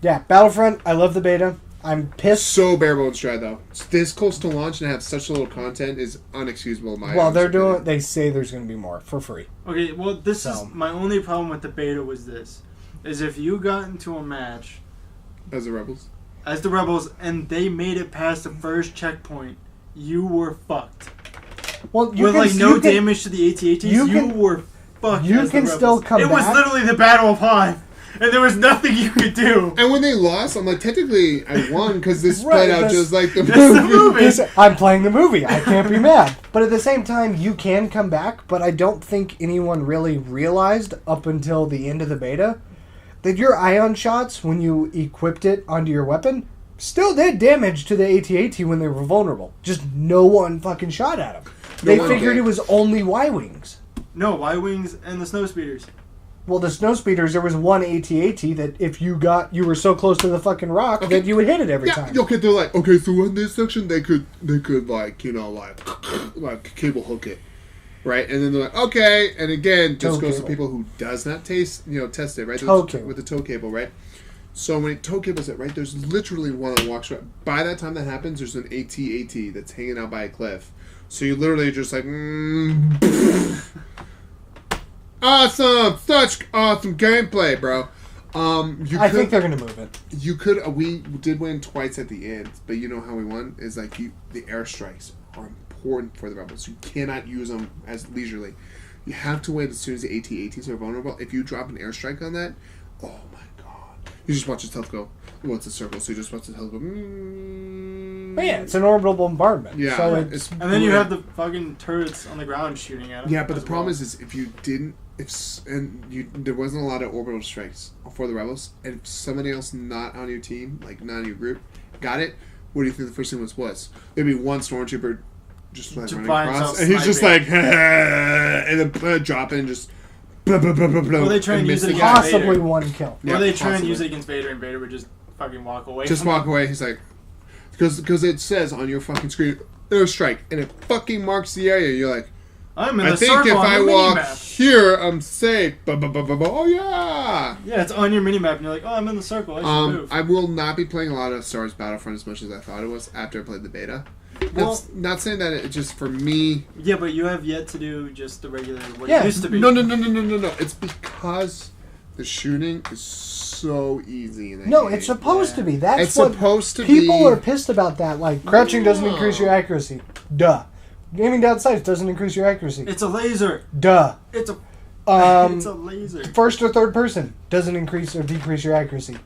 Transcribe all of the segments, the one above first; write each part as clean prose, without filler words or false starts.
Yeah, Battlefront, I love the beta. I'm pissed. So bare bones dry though. This close to launch and have such little content is unexcusable in my Well, opinion. they say there's going to be more for free. Okay, well, this is my only problem with the beta was this. Is if you got into a match As the Rebels? as the Rebels and they made it past the first checkpoint, you were fucked. Well, With no damage to the AT-ATs, you were fucked. You as the can still Rebels. come It was back. literally the Battle of Hive, and there was nothing you could do. And when they lost, I'm like, technically, I won because this Right, played out just like the that's the movie. movie. I'm playing the movie. I can't be mad. But at the same time, you can come back, but I don't think anyone really realized up until the end of the beta that your ion shots, when you equipped it onto your weapon, still did damage to the AT-AT when they were vulnerable. Just no one fucking shot at them. They one figured did. it was only Y-Wings. No, Y-Wings and the Snowspeeders. Well, the Snowspeeders, there was one AT-AT that if you were so close to the fucking rock that you would hit it every time. Okay, they're like, okay, so in this section, they could like, like cable hook it. Right? And then they're like, okay, and again, this Tow goes cable. to people who does not test it, right? Tow cable. With the tow cable, right? So when tow cable's it, right, there's literally one that walks right. By that time that happens, there's an AT-AT that's hanging out by a cliff. So you literally just like, awesome, such awesome gameplay, bro. I think they're gonna move it. You could. We did win twice at the end, but you know how we won is like the airstrikes are important for the Rebels. You cannot use them as leisurely. You have to wait as soon as the AT-ATs are vulnerable. If you drop an airstrike on that, oh my god, you just watch his health go. Well, it's a circle, so you just watch his health go. But yeah, it's an orbital bombardment. Yeah, So it's And then you have the fucking turrets on the ground shooting at them. Yeah, but the as problem well. is if you didn't, there wasn't a lot of orbital strikes for the Rebels, and if somebody else not on your team, like not in your group, got it, what do you think the first thing was? There'd be one stormtrooper just like Just running by across, himself and he's just sniping. like, and then dropping and just. Blah, blah, blah, blah, blah, Well, they try and use it missing. against possibly Vader. one kill. Or Yeah, they try and possibly. use it against Vader, and Vader would just fucking walk away. Just from walk him. away. He's like, because it says on your fucking screen, airstrike, and it fucking marks the area. You're like, I'm in I the think circle if on I the walk minimap. here, I'm safe. Oh yeah. Yeah, it's on your minimap, and you're like, oh, I'm in the circle. I should move. I will not be playing a lot of Star Wars Battlefront as much as I thought it was after I played the beta. Well- That's not saying that it's just for me. Yeah, but you have yet to do just the regular what Yeah. it used to be. No. It's because the shooting is so easy. In that No, game. it's supposed to be. That's It's what supposed to people be. are pissed about. That like crouching doesn't increase your accuracy. Duh. Aiming down sights doesn't increase your accuracy. It's a laser. Duh. It's a Um, it's a laser. First or third person doesn't increase or decrease your accuracy.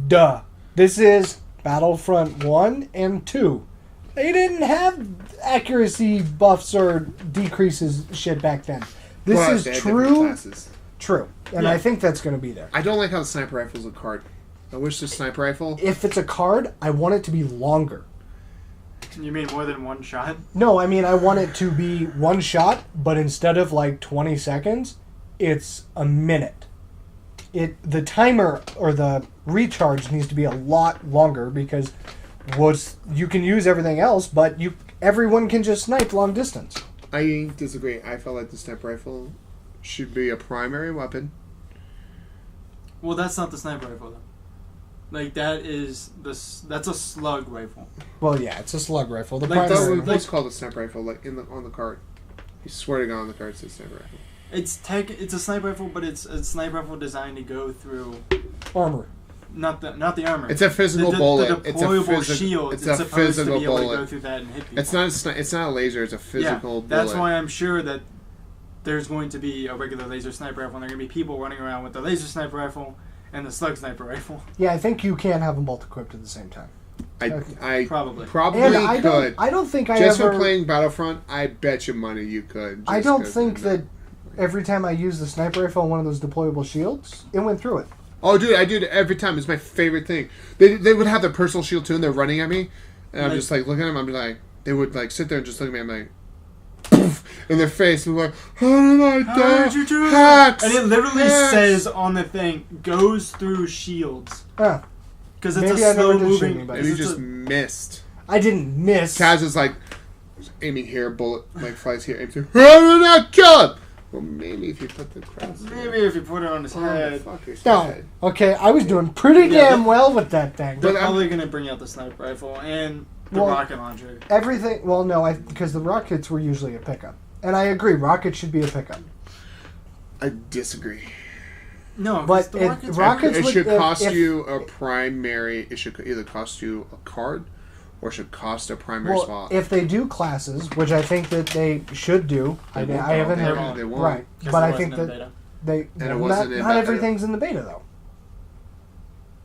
Duh. This is Battlefront 1 and 2. They didn't have accuracy buffs or decreases shit back then. This But is they had different true. classes. True. And Yeah. I think that's going to be there. I don't like how the sniper rifle's a card. I wish the sniper rifle. If it's a card, I want it to be longer. You mean more than one shot? No, I mean, I want it to be one shot, but instead of like 20 seconds, it's a minute. The timer or the recharge needs to be a lot longer because you can use everything else, but everyone can just snipe long distance. I disagree. I felt like the sniper rifle should be a primary weapon. Well, that's not the sniper rifle though. Like that's a slug rifle. Well, yeah, it's a slug rifle. The Like I thought primary. it was called a sniper rifle, like on the card. You swear to God, on the card it says sniper rifle. It's a sniper rifle, but it's a sniper rifle designed to go through Armor. not the armor. It's a physical the bullet. The It's a deployable physical. shield. It's It's a supposed physical to be able to go bullet. through that and hit people. It's not a laser. It's a physical bullet. That's why I'm sure that there's going to be a regular laser sniper rifle, and there are going to be people running around with the laser sniper rifle and the slug sniper rifle. Yeah, I think you can have them both equipped at the same time. I Probably. And I could. don't think I Just ever... for playing Battlefront, I bet you money you could. I just don't 'cause think they're that not- every time I use the sniper rifle on one of those deployable shields, it went through it. Oh, dude, I do it every time. It's my favorite thing. They would have their personal shield too, and they're running at me, and I'm just like looking at them. I'm like, they would like sit there and just look at me. I'm like, poof, in their face. And I'm like, how did I How die? did you do Hacks! that? And it literally Hacks! says on the thing, goes through shields. Huh. Because it's Maybe a I never slow did shoot moving. anybody. And you just missed. I didn't miss. Kaz is like aiming here, bullet like flies here, aims here. How did I kill him? Well, maybe if you put the cross. Maybe if you put it on his head. Fucker's No. head. Okay, I was doing pretty Yeah, damn well with that thing. They're But I'm- probably gonna bring out the sniper rifle and the Well- rocket launcher. Everything. Well, no, because the rockets were usually a pickup, and I agree, rockets should be a pickup. I disagree. No, But the it- rockets. rockets- It would- should if- cost if- you a primary. It should either cost you a card, or it should cost a primary Well, spot. if they do classes, which I think that they should do, I They won't, haven't they heard. won't, they won't. Right, Because but it I wasn't think in that beta. they. it well, wasn't in not beta. everything's in the beta though.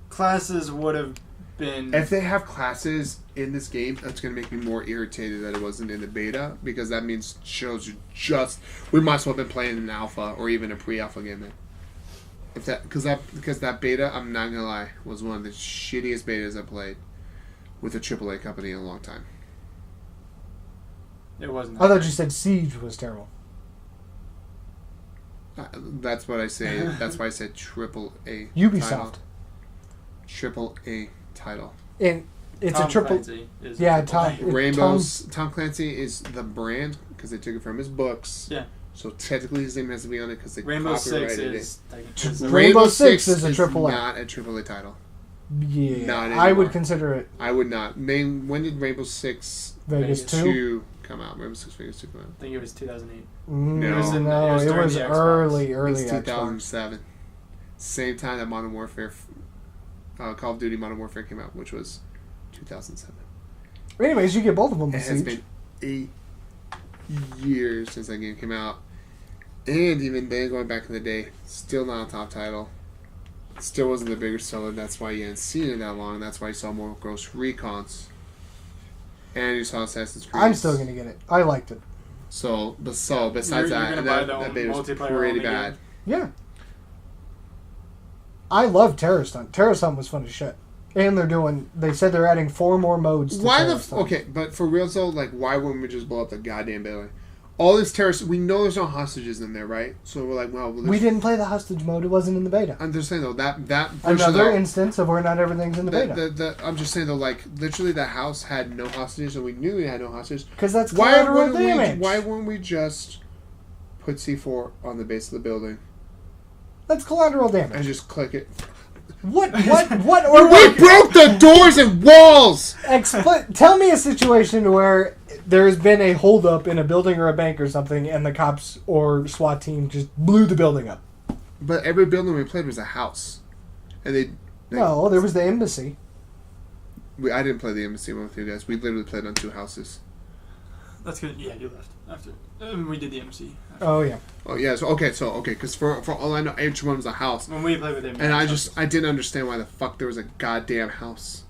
Classes would have been. If they have classes in this game, that's going to make me more irritated that it wasn't in the beta, because that means shows you just we might as well have been playing an alpha or even a pre-alpha game then. If that because that beta, I'm not gonna lie, was one of the shittiest betas I played with a AAA company in a long time. It wasn't. I thought you said Siege was terrible. That's what I say. That's why I said AAA. Ubisoft. Triple A title. And it's Tom a triple. Clancy is Yeah, a triple Tom- A. Rainbow's Tom Clancy is the brand because they took it from his books. Yeah. So technically his name has to be on it because they Rainbow Six copyrighted is. Rainbow Rainbow Six Six is a triple A. not a AAA title. Yeah, Not I would anymore. consider it I would not. Name when did Rainbow Six Vegas Vegas 2. come out? Rainbow Six Vegas 2 come out? I think it was 2008. No, It was in- no, it was it during was the Xbox. early It's Xbox. 2007. Same time that Modern Warfare, Call of Duty Modern Warfare came out, which was 2007. Anyways, you get both of them. It with has Siege. been 8 years since that game came out. And even then, going back in the day, still not a top title. Still wasn't the bigger seller. That's why you hadn't seen it that long. That's why you saw more Ghost Recons. And you saw Assassin's Creed. I'm still gonna get it. I liked it. So besides You're that, gonna buy the that beta was multiplayer pretty only bad. game? Yeah. I love Terrorist Hunt. Terrorist Hunt was fun as shit. And they said they're adding 4 more modes to Why the Terrorist Hunt. okay? But for real though, like, why wouldn't we just blow up the goddamn building? All these terrorists, we know there's no hostages in there, right? So we're like, well, We didn't play the hostage mode. It wasn't in the beta. I'm just saying though that Another instance of where not everything's in the beta. I'm just saying though, like, literally that house had no hostages, and we knew we had no hostages. Because that's Why collateral wouldn't damage. why wouldn't we just put C4 on the base of the building That's collateral and damage. just click it? What? We Or broke the doors and walls. Tell me a situation where there's been a holdup in a building or a bank or something, and the cops or SWAT team just blew the building up. But every building we played was a house, and they. No, there was the embassy. I didn't play the embassy one with you guys. We literally played on 2 houses. That's good. Yeah, you left after. We did the MC. Oh yeah. Oh yeah, so okay, because for all I know, each one was a house, When we played with him. and I didn't understand why the fuck there was a goddamn house.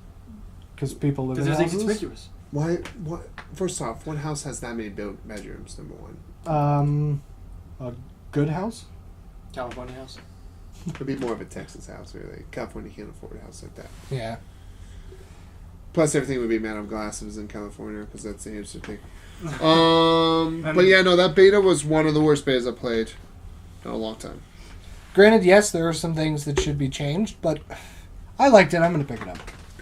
Because people live in Because it was houses. inconspicuous. Why? What? First off, what house has that many bedrooms? Number one, A good house. California house. it'd be more of a Texas house, really. California can't afford a house like that. Yeah. Plus, everything would be made of glass if it was in California, because that's the hipster thing. But yeah, no, that beta was one of the worst betas I played in a long time. Granted, yes, there are some things that should be changed, but I liked it. I'm going to pick it up.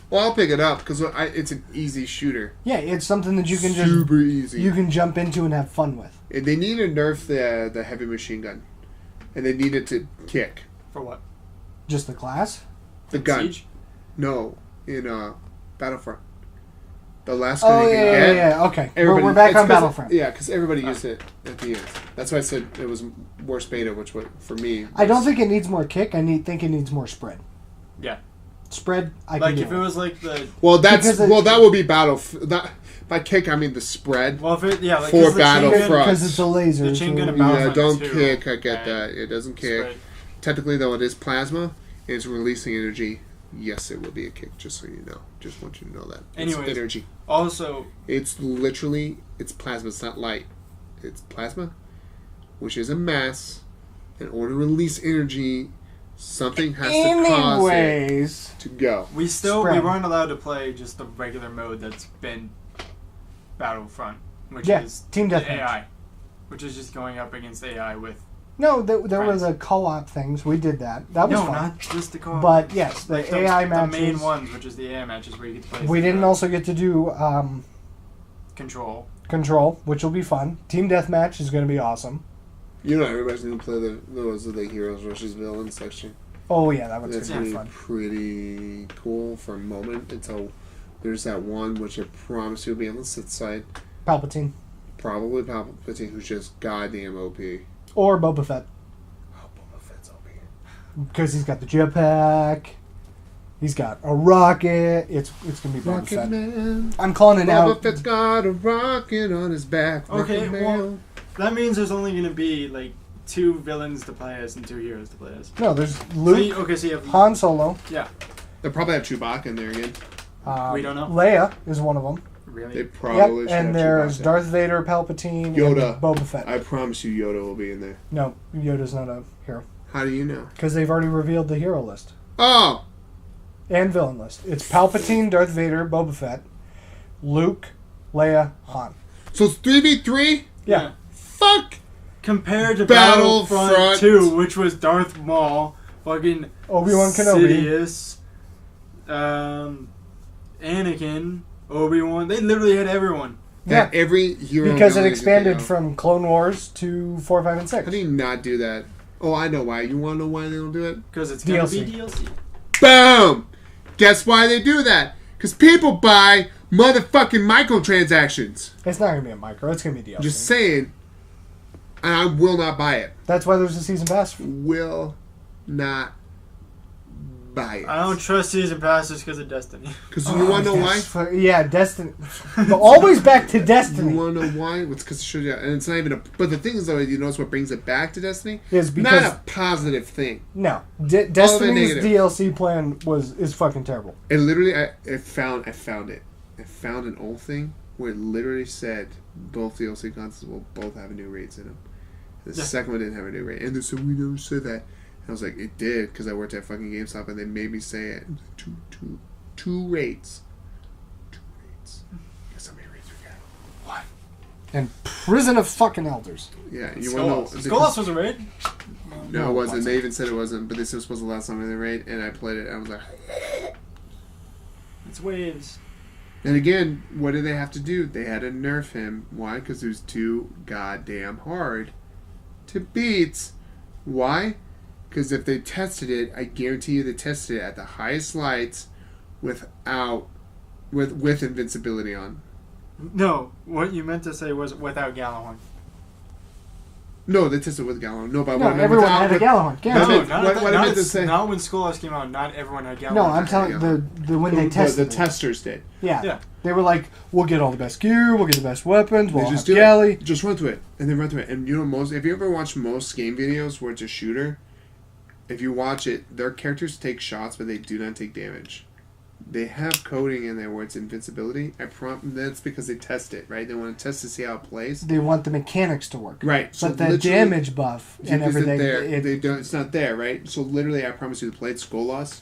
Well, I'll pick it up because it's an easy shooter. Yeah, it's something that you can just super easy. you can jump into and have fun with. And they need to nerf the heavy machine gun, and they need it to kick For what? Just the class. the gun. Siege? No, in Battlefront. The last gun Oh you yeah, can get. yeah. Okay, Everybody, we're back it's on 'cause- Battlefront. Yeah, because everybody used it at the end. That's why I said it was worst beta, which for me. I don't think it needs more kick. Think it needs more spread. Yeah. Spread. I Like can if deal it with. was like the. Well, Because it- that will be that. By kick, I mean the spread. Well, if it yeah like For 'cause the chain gun- Battlefront. Because it's a laser. The chain so- gun and Yeah, Battlefront don't 2, kick. I get and that. It doesn't kick. spread. Technically, though, it is plasma. It's releasing energy. Yes, it will be a kick. Just so you know. Just want you to know that. It's Anyways. energy. Also, It's plasma. It's not light. It's plasma, which is a mass. In order to release energy, something has to cause it Anyways, to go. we Spread. weren't allowed to play just the regular mode that's been Battlefront, which Yeah, is team the deathmatch. AI, which is just going up against AI with. no, there was Friends. a co-op things. We did that. That was No, fun. not just the co-op. But yes, the like AI the matches. main ones, which is the AI matches where you get to play. We as didn't the also get to do control. control, which will be fun. Team deathmatch is going to be awesome. You know, everybody's gonna play the heroes versus villains section. Oh yeah, that one's That's gonna be gonna be fun. pretty cool for a moment until there's that one which I promise you'll be on the Sith side. Palpatine Probably Palpatine, who's just goddamn OP. or Boba Fett Oh, Boba Fett's OP. because he's got the jetpack. He's got a rocket. It's gonna be Boba Rocket Fett. Man. I'm calling it Boba out. Fett's got a rocket on his back. Okay, Rocket well- Man. That means there's only going to be like 2 villains to play as and 2 heroes to play as. No, there's So Luke, so you have. Han Solo. They'll probably have Chewbacca in there again. We don't know. Leia is one of them. They Really? probably Yep, should and have there's Chewbacca. Darth Vader, Palpatine, Yoda. and Boba Fett. I promise you Yoda will be in there. No, Yoda's not a hero How do you know? because they've already revealed the hero list Oh! and villain list. It's Palpatine, Darth Vader, Boba Fett, Luke, Leia, Han. So it's 3v3? Yeah. Fuck! Compared to Battlefront. Battlefront 2, which was Darth Maul, fucking Obi-Wan Kenobi. Sidious, Anakin, Obi-Wan. They literally had everyone. That every hero Because it villain you expanded think of. from Clone Wars to 4, 5, and 6. How do you not do that? Oh, I know why. You want to know why they don't do it? Because it's going to be DLC. DLC. Boom! Guess why they do that? Because people buy motherfucking microtransactions. It's not going to be a micro. It's going to be DLC. I'm just saying, and I will not buy it. That's why there's a season pass. Will not buy it. I don't trust season passes because of Destiny. Because you want to know why? Yeah, Destiny. But always back to You Destiny. want to know why? It's because it shows you, and it's not even a. But the thing is, though, you notice what brings it back to Destiny? Is because Not a positive thing. no, Destiny's negative. DLC plan is fucking terrible. It literally, I found it. I found an old thing where it literally said both DLC consoles will both have new rates in them. The Yeah. second one didn't have a new rate, and they said we never said that. And I was like, it did because I worked at fucking GameStop, and they made me say it. Two rates. Guess how many rates we got? And Prison of fucking Elders. Yeah, you want to know? Skolas was a raid. No, it wasn't. They even said it wasn't, but this was supposed to last longer than the raid, and I played it, and I was like. It's waves. And again, what did they have to do? They had to nerf him. Why? Because it was too goddamn hard to beat. Why? Because if they tested it, I guarantee you they tested it at the highest lights with invincibility on. No, what you meant to say was without Gallahorn. No, they tested it with Gallon. No, but No, what I meant everyone without- had a Gallahorn. No, Guaranteed. no, what I meant to say- not when Skolas came out, not everyone had Gallahorn. No, I'm telling when they tested the it. testers did. Yeah. Yeah. They were like, we'll get all the best gear, we'll get the best weapons, we'll They have just do galley. it. Just run through it, and then run through it. And you know, most if you ever watch most game videos where it's a shooter, if you watch it, their characters take shots, but they do not take damage. They have coding in there where it's invincibility. That's because they test it, right? They want to test to see how it plays. They want the mechanics to work. Right. So But the literally- damage buff and Because everything. they don't. It's not there, right? So literally, I promise you, played Skolas,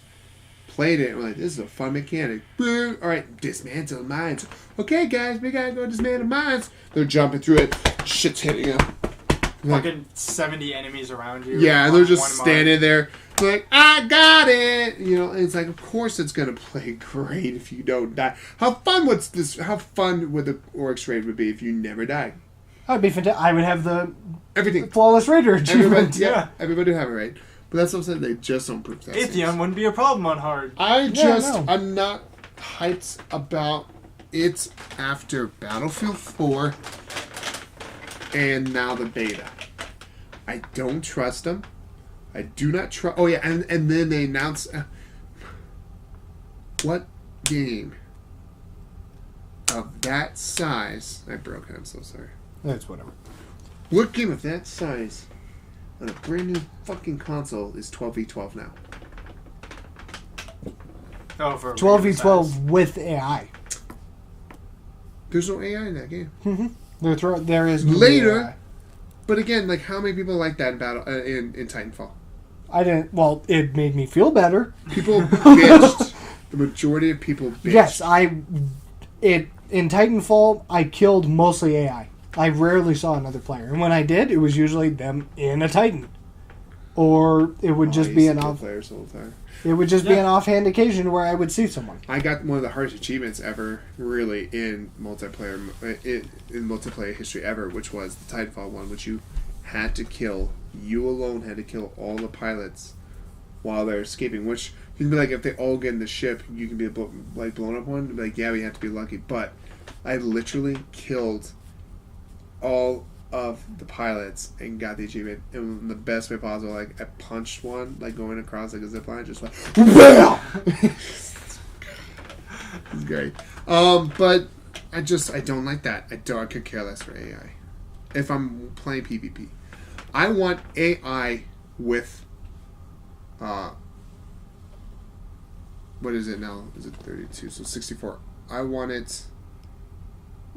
played it, and we're like, this is a fun mechanic. Boom! All right, dismantle mines. Okay, guys, we gotta go dismantle mines. They're jumping through it. Shit's hitting them. Like, Fucking 70 enemies around you. yeah, and they're on just one standing there, like, I got it. You know, and it's like, of course, it's gonna play great if you don't die. How fun would the Oryx raid would be if you never died? That'd be fantastic. I would have the Everything. Flawless Raider Everybody, achievement. yeah, everybody would have it right. But that's what I'm saying. They just don't prove that. Atheon wouldn't be a problem on hard. I'm not hyped about it after Battlefield 4 and now the beta. I don't trust them. I do not trust. Oh yeah, and then they announced what game of that size? I broke it. I'm so sorry. That's whatever. What game of that size on a brand new fucking console is 12v12 now? Oh, for 12v12 with AI. There's no AI in that game. There is no Later. AI. But again, like how many people like that in battle in Titanfall? I didn't. Well, it made me feel better. People bitched. The majority of people bitched. Yes, in Titanfall, I killed mostly AI. I rarely saw another player, and when I did, it was usually them in a Titan, or it would just be an off. players all the time. It would just be an offhand occasion where I would see someone. I got one of the hardest achievements ever, really, in multiplayer history ever, which was the Titanfall one, which you had to kill, you alone had to kill all the pilots while they're escaping, which you can be like, if they all get in the ship, you can be like blown up one, be like, yeah, we have to be lucky, but I literally killed all of the pilots and got the achievement in the best way possible. Like, I punched one, like going across like a zip line, just like, BAM! It's great. But I don't like that. I could care less for AI. If I'm playing PvP, I want AI with, what is it now? Is it 32? So 64. I want it.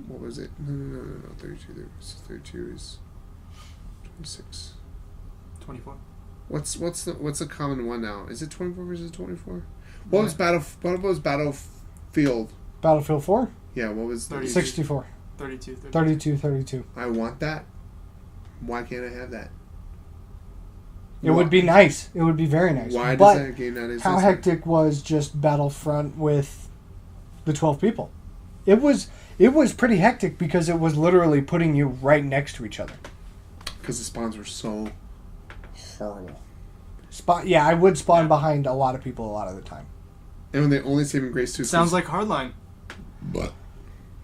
What was it? No. 32. 32 is 26. 24. What's the common one now? Is it 24 versus 24? What was Battlefield? Battlefield 4? Yeah, what was 64. 32. 32. I want that. Why can't I have that? It would be nice. It would be very nice. Why but does that game not exist? how hectic was just Battlefront with the 12 people? It was pretty hectic because it was literally putting you right next to each other. Because the spawns were so horrible. Yeah, I would spawn behind a lot of people a lot of the time. And when they only saving Grace 2... Sounds like Hardline. But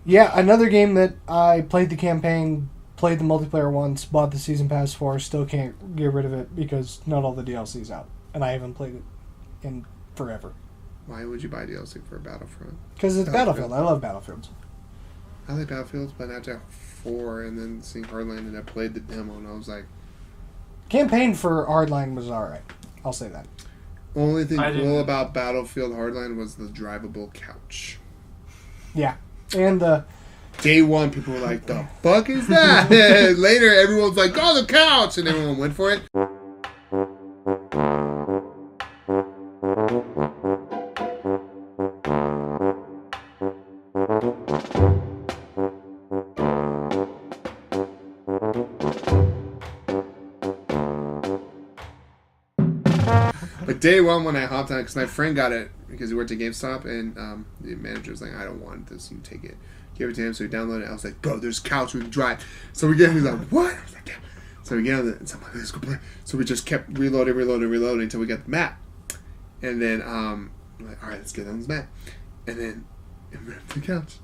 Yeah, another game that I played the campaign, played the multiplayer once, bought the season pass for, still can't get rid of it because not all the DLC's out. And I haven't played it in forever. why would you buy DLC for Battlefront? Because it's Battlefield. I love Battlefields. I like Battlefields, but after 4 and then seeing Hardline, and I played the demo, and I was like... Campaign for Hardline was alright. I'll say that. Only thing cool about Battlefield Hardline was the drivable couch. Yeah. And the... Day one, people were like, the fuck is that? Later, everyone's like, oh, the couch! And everyone went for it. But day one, when I hopped on it, because my friend got it because he worked at GameStop, and the manager was like, I don't want this, you take it. Give it to him, so he downloaded it. I was like, bro, there's a couch, we can drive. So we get him, he's like, what? I was like, yeah. So we get on it, so I'm like, let's go play. So we just kept reloading until we got the map. And then, I'm like, alright, let's get on this map. And then, we went to the couch.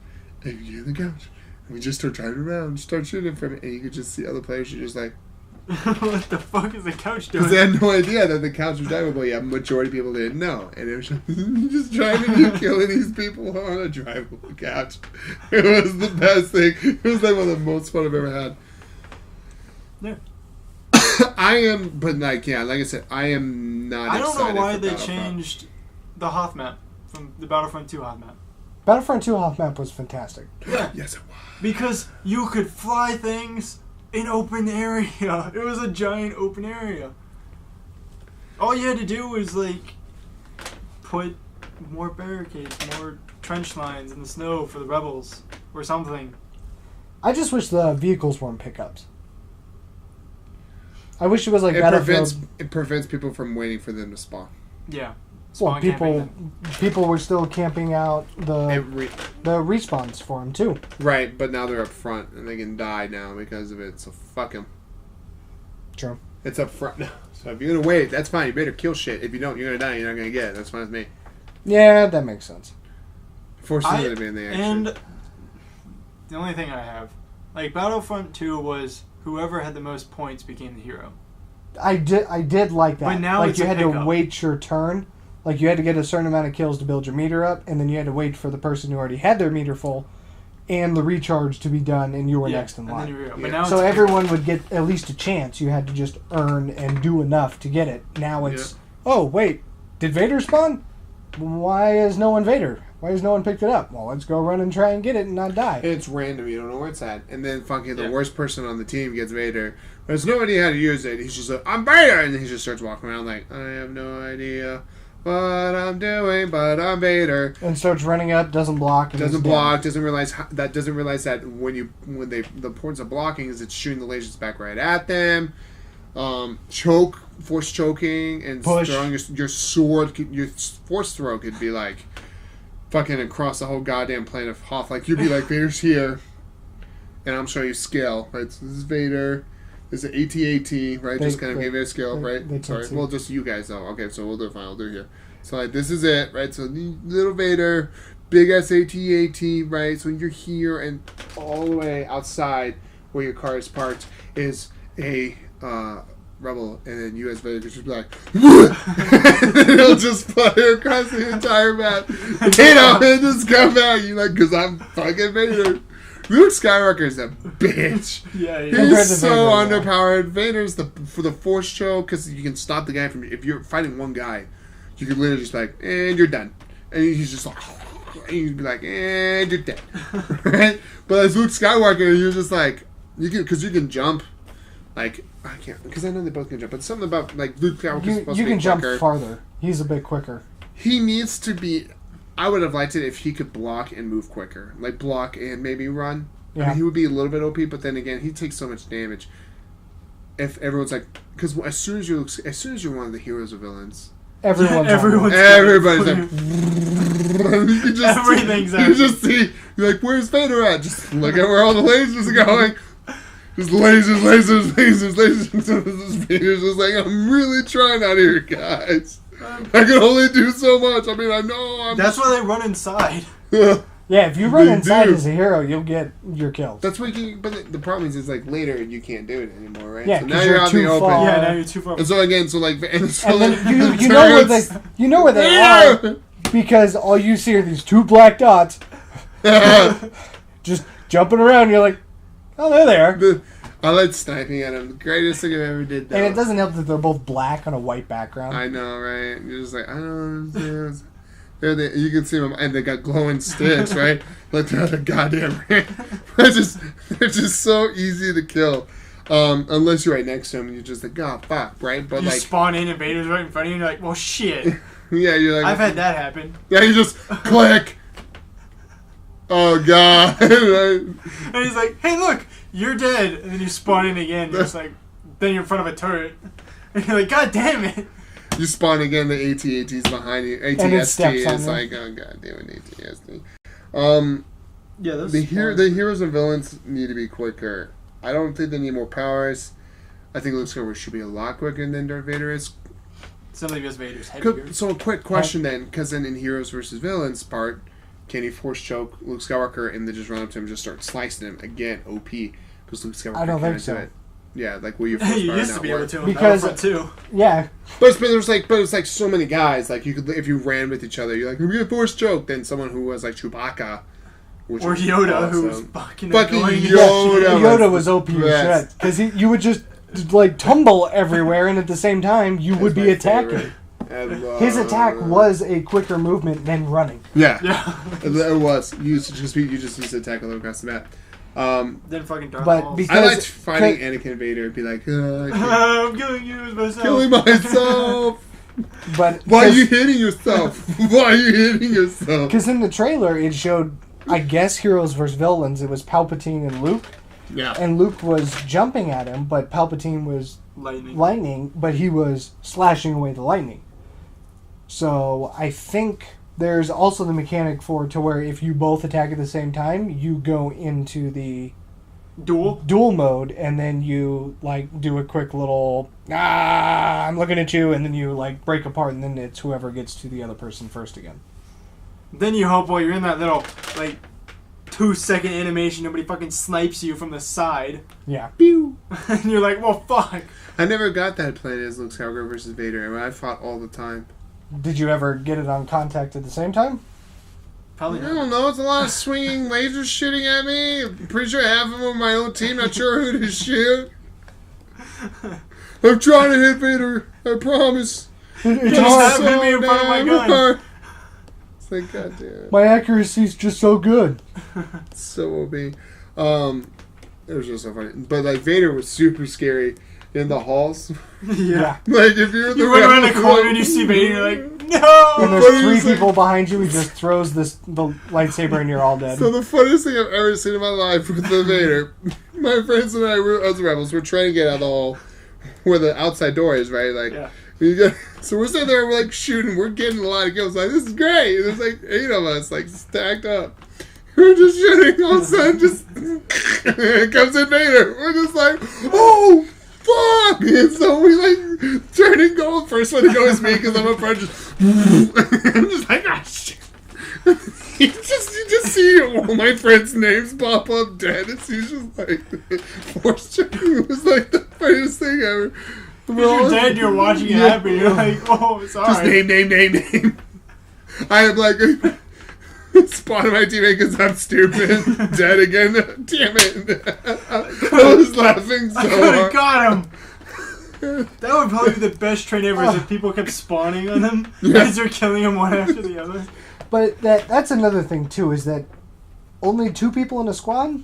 And we get on the couch. And we just start driving around, start shooting from it, and you could just see other players, you're just like, what the fuck is the couch doing? because they had no idea that the couch was drivable. Yeah, majority of people didn't know, and it was just driving you, killing these people on a drivable couch. It was the best thing. It was like one of the most fun I've ever had. Yeah. I am, but like, yeah, like I said, I am not. I don't know why for they Battlefront. changed the Hoth map from the Battlefront 2 Hoth map. Battlefront 2 Hoth map was fantastic. Yeah. Yes, it was. Because you could fly things in open area. It was a giant open area. All you had to do was like put more barricades, more trench lines in the snow for the rebels or something. I just wish the vehicles weren't pickups. I wish it was like It Battlefield. prevents people from waiting for them to spawn. Yeah. Well, Spawn camping people were still camping out the It respawns for them too. right, but now they're up front and they can die now because of it. So fuck them. True. It's up front now. So if you're gonna wait, that's fine. You better kill shit. If you don't, you're gonna die. You're not gonna get it. That's fine with me. Yeah, that makes sense. Forces them to be in the action. And the only thing I have, like Battlefront 2 was whoever had the most points became the hero. I did like that. But now like it's you a had to pickup. wait your turn. Like you had to get a certain amount of kills to build your meter up, and then you had to wait for the person who already had their meter full and the recharge to be done, and you were next in and then line. you're hero. Yeah. But now So it's a everyone would get at least a chance. You had to just earn and do enough to get it. Now it's, oh, wait, did Vader spawn? Why is no one Vader? Why has no one picked it up? Well, let's go run and try and get it and not die. It's random. You don't know where it's at. And then fucking the Yeah. worst person on the team gets Vader. There's no idea how to use it. He's just like, I'm Vader! And then he just starts walking around like, I have no idea what I'm doing, but I'm Vader. And starts running up, doesn't block. And Doesn't is block, dead. doesn't realize that when the importance of blocking is it's shooting the lasers back right at them. Force choking, and Push. throwing your sword, your force throw could be like fucking across the whole goddamn planet of Hoth. Like you'd be like, Vader's here, and I'm showing you skill. Right, so this is Vader. Is it AT-AT, right? They- Just kind of they- give it a skill, they- right? they can Sorry. see. Well, just you guys, though. Okay, so we'll do it fine. We'll do it here. So, like, this is it, right? So, the little Vader, big AT-AT, right? So, you're here, and all the way outside where your car is parked is a rebel, and then you as Vader just be like, and it'll just fire across the entire map, and just come back. You're like, because I'm fucking Vader. Luke Skywalker is a bitch. Yeah, Compared He's to so Vader, yeah. underpowered. Vader's for the force choke because you can stop the guy from. If you're fighting one guy, you could literally just be like, and you're done, and he's just like, and you'd be like, and you're dead, right? But as Luke Skywalker, you're just like, you can jump, like I can't because I know they both can jump, but something about like Luke Skywalker's supposed You to be can jump quicker. farther. He's a bit quicker. He needs to be. I would have liked it if he could block and move quicker, like block and maybe run. I Yeah. mean, he would be a little bit OP, but then again, he takes so much damage. If everyone's like, because as soon as you're one of the heroes or villains, Everyone's Everyone's- everybody's like, you just, Everything's you out. just see, you're like, where's Vader at? Just look at where all the lasers are going. Just lasers. Vader's just like, I'm really trying out here, guys. I can only do so much. I mean, I know I'm. That's why they run inside. Yeah, if you run They inside do. as a hero, you'll get your kills. That's what you. But the problem is like later you can't do it anymore, right? Yeah, so 'cause now you're you're out in too the open. far. Yeah, now you're too far. And so again, so like, and so And then like, you know where they are because all you see are these two black dots just jumping around. You're like, oh, there they are. I like sniping at him. The greatest thing I've ever did. Though. And it doesn't help that they're both black on a white background. I know, right? You're just like, I don't understand. You can see them, and they got glowing sticks, right? Like they're the goddamn ring. they're just so easy to kill, unless you're right next to them, and you're just like, God, fuck, right? But You like, spawn in and Vader's right in front of you, and you're like, well, shit. yeah, you're like, I've had that happen. yeah, you just click. Oh God! And he's like, hey, look, you're dead. And then you spawn in again, just like, then you're in front of a turret. And you're like, God damn it. You spawn again, the AT-AT's behind you. it AT-ST steps on is you. like, oh God damn it, AT-ST. Yeah, those The heroes and villains need to be quicker. I don't think they need more powers. I think Luke Skywalker should be a lot quicker than Darth Vader is. Simply because Vader's heavier. So a quick question then, because then in Heroes versus Villains part, can he force choke Luke Skywalker and then just run up to him and just start slicing him again? OP, because Luke Skywalker I don't can't think so. do it. Yeah, like will you force You fire used to not be able work? to in Because- Battlefront 2. Yeah, But it's like so many guys. Like you could if you ran with each other, you're like we're gonna force choke. Then someone who was like Chewbacca, which Or was Yoda, who was awesome. fucking Fucking annoying. Yoda. Yoda was OP as best. shit because you would just like tumble everywhere, and at the same time you would That's be my attacking. favorite. I love- His attack was a quicker movement than running. Yeah, Yeah. it was. You just used to attack all across the map. Then fucking Darth But Maul. because- I liked fighting Anakin Vader and be like, I can't- I'm killing you as myself. killing myself. But Why are you hitting yourself? Why are you hitting yourself? Because in the trailer it showed, I guess, heroes versus villains. It was Palpatine and Luke, Yeah. and Luke was jumping at him, but Palpatine was Lightning. lightning, but he was slashing away the lightning. So I think there's also the mechanic for to where if you both attack at the same time, you go into the Duel. duel mode, and then you like do a quick little I'm looking at you, and then you like break apart, and then it's whoever gets to the other person first again. Then you hope while you're in that little, like, 2-second animation, nobody fucking snipes you from the side. Yeah. Pew. And you're like, well, fuck. I never got that played as Luke Skywalker versus Vader. I mean, I fought all the time. Did you ever get it on contact at the same time? Probably I not. don't know. It's a lot of swinging lasers shooting at me. I'm pretty sure half of them are my own team. Not sure who to shoot. I'm trying to hit Vader. I promise. It's Just hard. have hit me in front of my gun. hard. It's like, goddamn. My accuracy's just so good. So OP. It was just so funny. But like Vader was super scary in the halls. Yeah. Like if you're You run around the corner and you see Vader, you're like, And no! there's What three is it? people behind you. He just throws the lightsaber, and you're all dead. So the funniest thing I've ever seen in my life with the Vader, my friends and I were as rebels. We're trying to get out of the hall where the outside door is, right? Like, Yeah. so we're sitting there, we're like shooting, we're getting a lot of kills. Like this is great. There's like 8 of us, like stacked up. We're just shooting. All of a sudden, just here comes in Vader. We're just like, oh, fuck! And so we like turn and go. First one to go is me because I'm up front. I'm just like, ah, shit. You just see all my friends' names pop up dead. It's just like force checking. It was like the funniest thing ever. You're dead. You're watching it happen. You're like, oh, sorry. Just name. I am like spotting my teammate because I'm stupid. Dead again. Damn it! I was laughing so I could have hard. got him. That would probably be the best train ever. Is if people kept spawning on him Yeah. as they're killing him one after the other. But that's another thing too, is that only 2 people in a squad.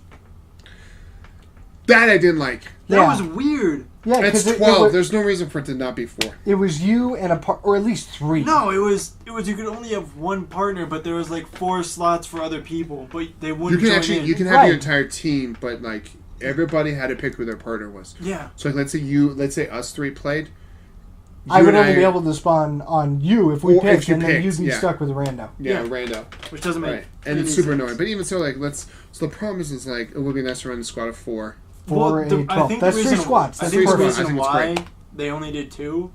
That I didn't like. That Yeah. was weird. Yeah, It's because 12. There's no reason for it to not be 4. it was you and or at least 3. No, it was. You could only have one partner, but there was like 4 slots for other people, but they wouldn't join in. You can have Right. your entire team, but like everybody had to pick who their partner was. Yeah. So like, let's say us 3 played. I You would and only be able to spawn on you if we Or if picked, you and then picked, you'd be yeah. stuck with rando. Yeah, Yeah. rando. Which doesn't make Right, and any it's super sense. annoying. But even so, like so the problem is like it would be nice to run a squad of 4. 4, 8, 12. I think That's the 3 reason, squads. I That's think the perfect. I reason think it's why great. they only did 2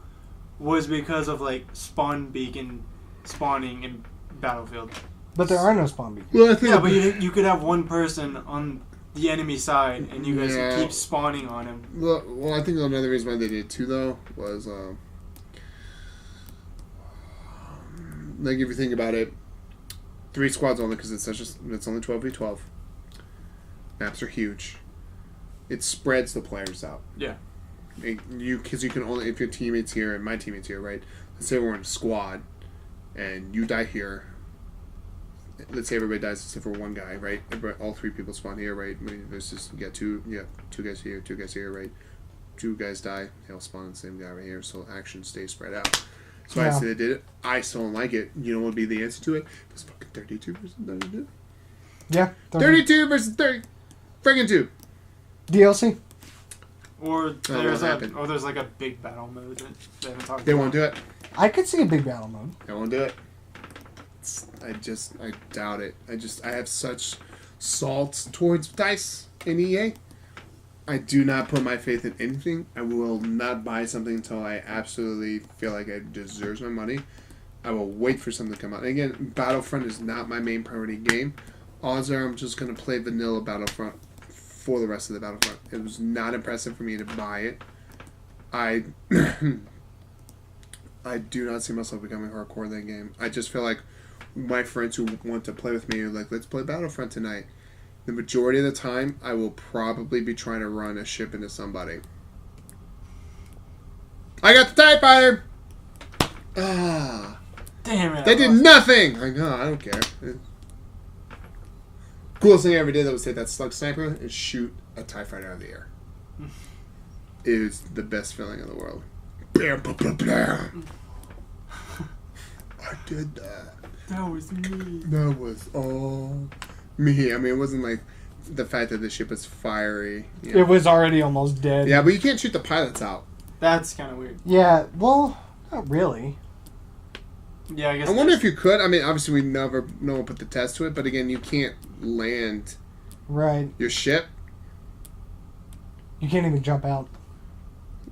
was because of like spawn beacon spawning in Battlefield. But there are no spawn beacons. Well, I think Yeah, but you could have one person on the enemy side, and you guys Yeah. could keep spawning on him. Well, I think another reason why they did 2 though was like if you think about it, 3 squads only because it's only 12v12. Maps are huge. It spreads the players out. Yeah. Because you can only, if your teammates here and my teammates here, right? Let's say we're in a squad, and you die here. Let's say everybody dies except for one guy, right? All 3 people spawn here, right? There's just two guys here, 2 guys here, right? 2 guys die, they all spawn the same guy right here, so action stays spread out. So I Yeah. say they did it. I still don't like it. You know what would be the answer to it? It's fucking 32 versus 32. Yeah. 32 versus 30. Friggin' 2. DLC. Or won't there's happen. there's like a big battle mode that they haven't talked They about. won't do it. I could see a big battle mode. I won't do it. I doubt it. I have such salt towards DICE and EA. I do not put my faith in anything. I will not buy something until I absolutely feel like it deserves my money. I will wait for something to come out. And again, Battlefront is not my main priority game. Odds are I'm just going to play vanilla Battlefront for the rest of the Battlefront. It was not impressive for me to buy it. I do not see myself becoming hardcore in that game. I just feel like my friends who want to play with me are like, let's play Battlefront tonight. The majority of the time, I will probably be trying to run a ship into somebody. I got the TIE Fighter! Ah. Damn it! They did nothing! I know, I don't care. Coolest thing I ever did that was take that slug sniper and shoot a TIE Fighter out of the air. It was the best feeling in the world. Bam, bam, bam, bam. I did that. That was me. That was all me. I mean, it wasn't like the fact that the ship was fiery. You know. It was already almost dead. Yeah, but you can't shoot the pilots out. That's kind of weird. Yeah, well, not really. Yeah, I guess. I wonder if you could. I mean, obviously, no one put the test to it, but again, you can't land Right. your ship. You can't even jump out.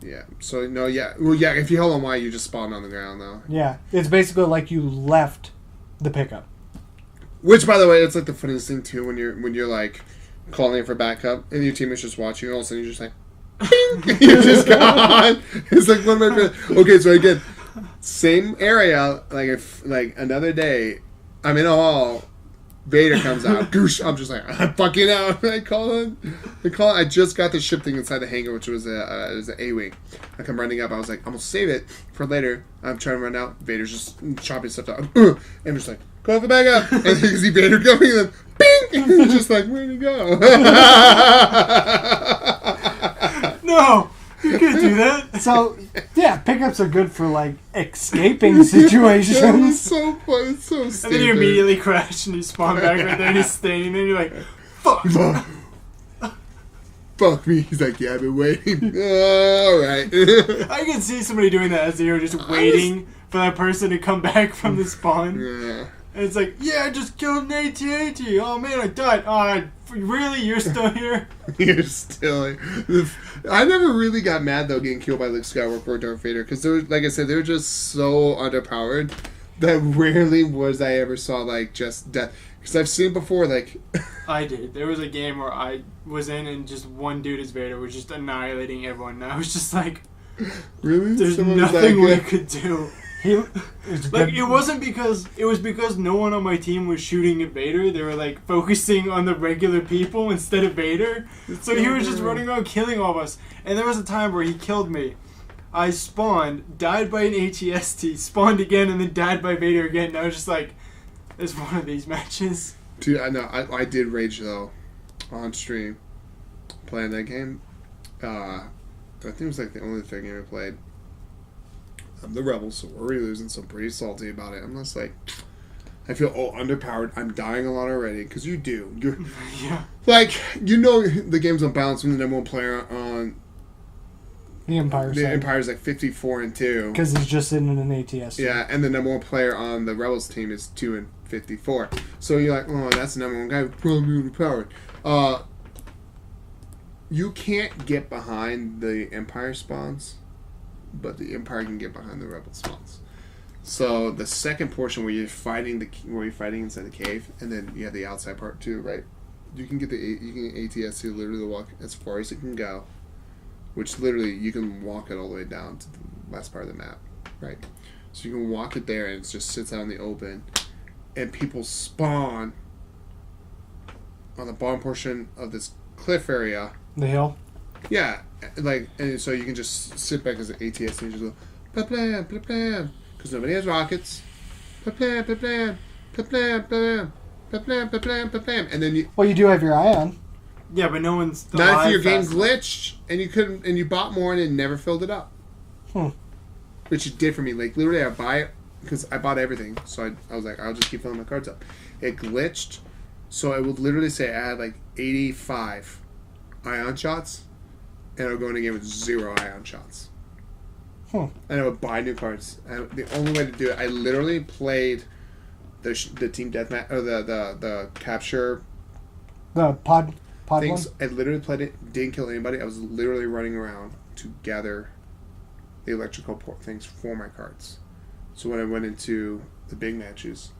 Yeah. So no. Yeah. Well, yeah. If you hold on Y, you just spawn on the ground though. Yeah. It's basically like you left the pickup. Which, by the way, it's like the funniest thing too when you're like calling in for backup and your teammate's just watching, and all of a sudden you're just like, ping! You're just gone. It's like one of my friends. Okay, so again, same area. Like another day, I'm in a hall. Vader comes out. Goosh! I'm just like, I'm fucking out. I call him. I just got the ship thing inside the hangar, which was an A-wing. I come running up. I was like, I'm gonna save it for later. I'm trying to run out. Vader's just chopping stuff out. And just like, go for back up. And then you see Vader coming, and then bing! And it's just like, where'd he go? No, you can't do that. So, yeah, pickups are good for, like, escaping It's situations. so fun. It's so And stupid. then you immediately crash and you spawn back right there and he's standing there and you're like, fuck. Fuck me. He's like, yeah, I've been waiting. Alright. I can see somebody doing that as they were just waiting for that person to come back from the spawn. Yeah. And it's like, yeah, I just killed an AT-AT. Oh man, I died. Really? You're still here? You're still. I never really got mad though getting killed by Luke Skywalker or Darth Vader because like I said, they were just so underpowered that rarely was I ever saw like just death. Because I've seen it before, like I did. There was a game where I was in and just one dude as Vader was just annihilating everyone. And I was just like, really, there's Someone was nothing we that could do. It's Like, good. it wasn't because... It was because no one on my team was shooting at Vader. They were, like, focusing on the regular people instead of Vader. So he was just running around killing all of us. And there was a time where he killed me. I spawned, died by an AT-ST, spawned again, and then died by Vader again. And I was just like, there's one of these matches. Dude, I know. I did rage though, on stream, playing that game. I think it was like the only thing I ever played. I'm the Rebels, so we're already losing, so I'm pretty salty about it. I'm just like, I feel underpowered. I'm dying a lot already, because you do. You're Yeah. like, you know, the game's unbalanced when the number one player on The Empire the side. Empire's like 54-2. Because he's just in an ATS. Yeah, and the number one player on the Rebels team is 2-54. So you're like, oh, that's the number one guy, probably overpowered. You can't get behind the Empire spawns, but the Empire can get behind the Rebel spawns. So the second portion where you're fighting inside the cave, and then you have the outside part too, right? You can get ATS to literally walk as far as it can go, which literally you can walk it all the way down to the last part of the map, right? So you can walk it there, and it just sits out in the open, and people spawn on the bottom portion of this cliff area. The hill. Yeah, like, and so you can just sit back as an ATS and just go, blah, blah, blah, blah, because nobody has rockets. Blah, blah, blah, blah, blah, blah, blah, blah, blah, blah, blah, blah, blah. And then you, Well, you do have your ion. Yeah, but no one's not if alive your game fast enough. glitched and you couldn't, and you bought more and it never filled it up. Which it did for me. Like, literally, I buy it because I bought everything. So I was like, I'll just keep filling my cards up. It glitched, so it would literally say I had like 85 ion shots, and I would go in a game with 0 ion shots. And I would buy new cards. And the only way to do it, I literally played the team deathmatch or the capture The pod things. one. I literally played it, didn't kill anybody. I was literally running around to gather the electrical things for my cards. So when I went into the big matches,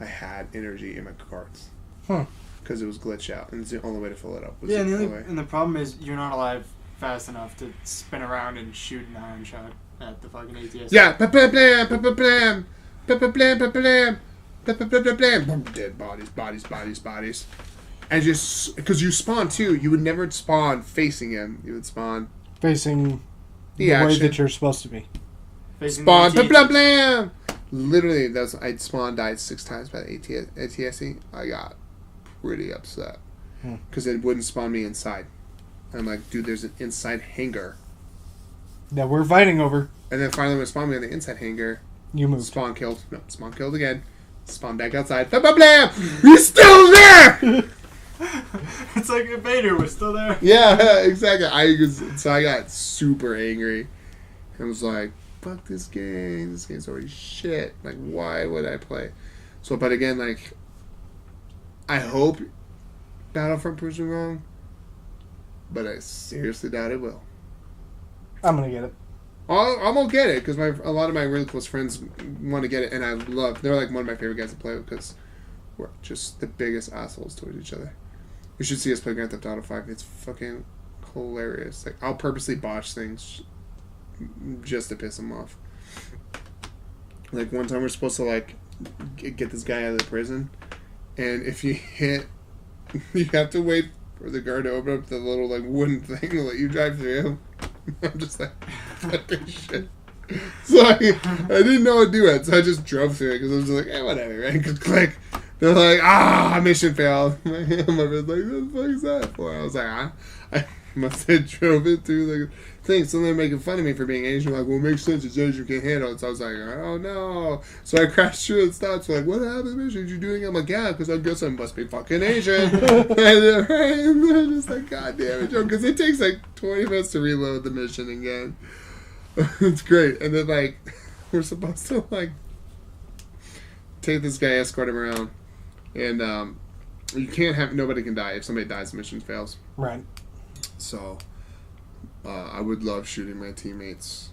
I had energy in my cards. Because it was glitched out, and it's the only way to fill it up. Was Yeah, the only and way. the problem is you're not alive fast enough to spin around and shoot an iron shot at the fucking ATS. Yeah, blam, blam, blam, blam, blam, blam, blam, blam, blam, blam, blam, dead bodies. And just, because you spawn too, you would never spawn facing him. You would spawn Facing the the way action. that you're supposed to be. Facing Spawn, the blam, AT-ATs. blam. Literally, I'd spawn, died 6 times by the ATSE. I got pretty upset. Because it wouldn't spawn me inside. I'm like, dude, there's an inside hangar. That we're fighting over. And then finally when it spawned me on the inside hangar, You moved. spawn killed. No, spawn killed again. Spawn back outside. Blam, blam, blam. You're still there! It's like if Vader was still there. Yeah, exactly. I got super angry. I was like, fuck this game. This game's already shit. Like, why would I play? So, but again, like, I hope Battlefront proves me wrong, but I seriously doubt it will. I'm gonna get it. I'm gonna get it because a lot of my really close friends want to get it, and they're like one of my favorite guys to play with because we're just the biggest assholes towards each other. You should see us play Grand Theft Auto 5. It's fucking hilarious. Like, I'll purposely botch things just to piss them off. Like, one time we're supposed to, like, get this guy out of the prison, and if you hit, you have to wait for the guard to open up the little, like, wooden thing to let you drive through. I'm just like, fucking shit. So I didn't know what to do it, so I just drove through it, because I was just like, whatever, right? Click. They're like, mission failed. My friend's like, what the fuck is that for? I was like, I must have drove it through the thing. So they're making fun of me for being Asian. Like, well, it makes sense. It's Asian, can't handle it. So I was like, oh no. So I crashed through and stopped. So like, what happened, mission? You doing it? I'm like, yeah, because I guess I must be fucking Asian. and they're just like, god damn it, Joe. Because it takes like 20 minutes to reload the mission again. It's great. And then like, we're supposed to like take this guy, escort him around, and you can't have nobody can die. If somebody dies, the mission fails. Right. So I would love shooting my teammates.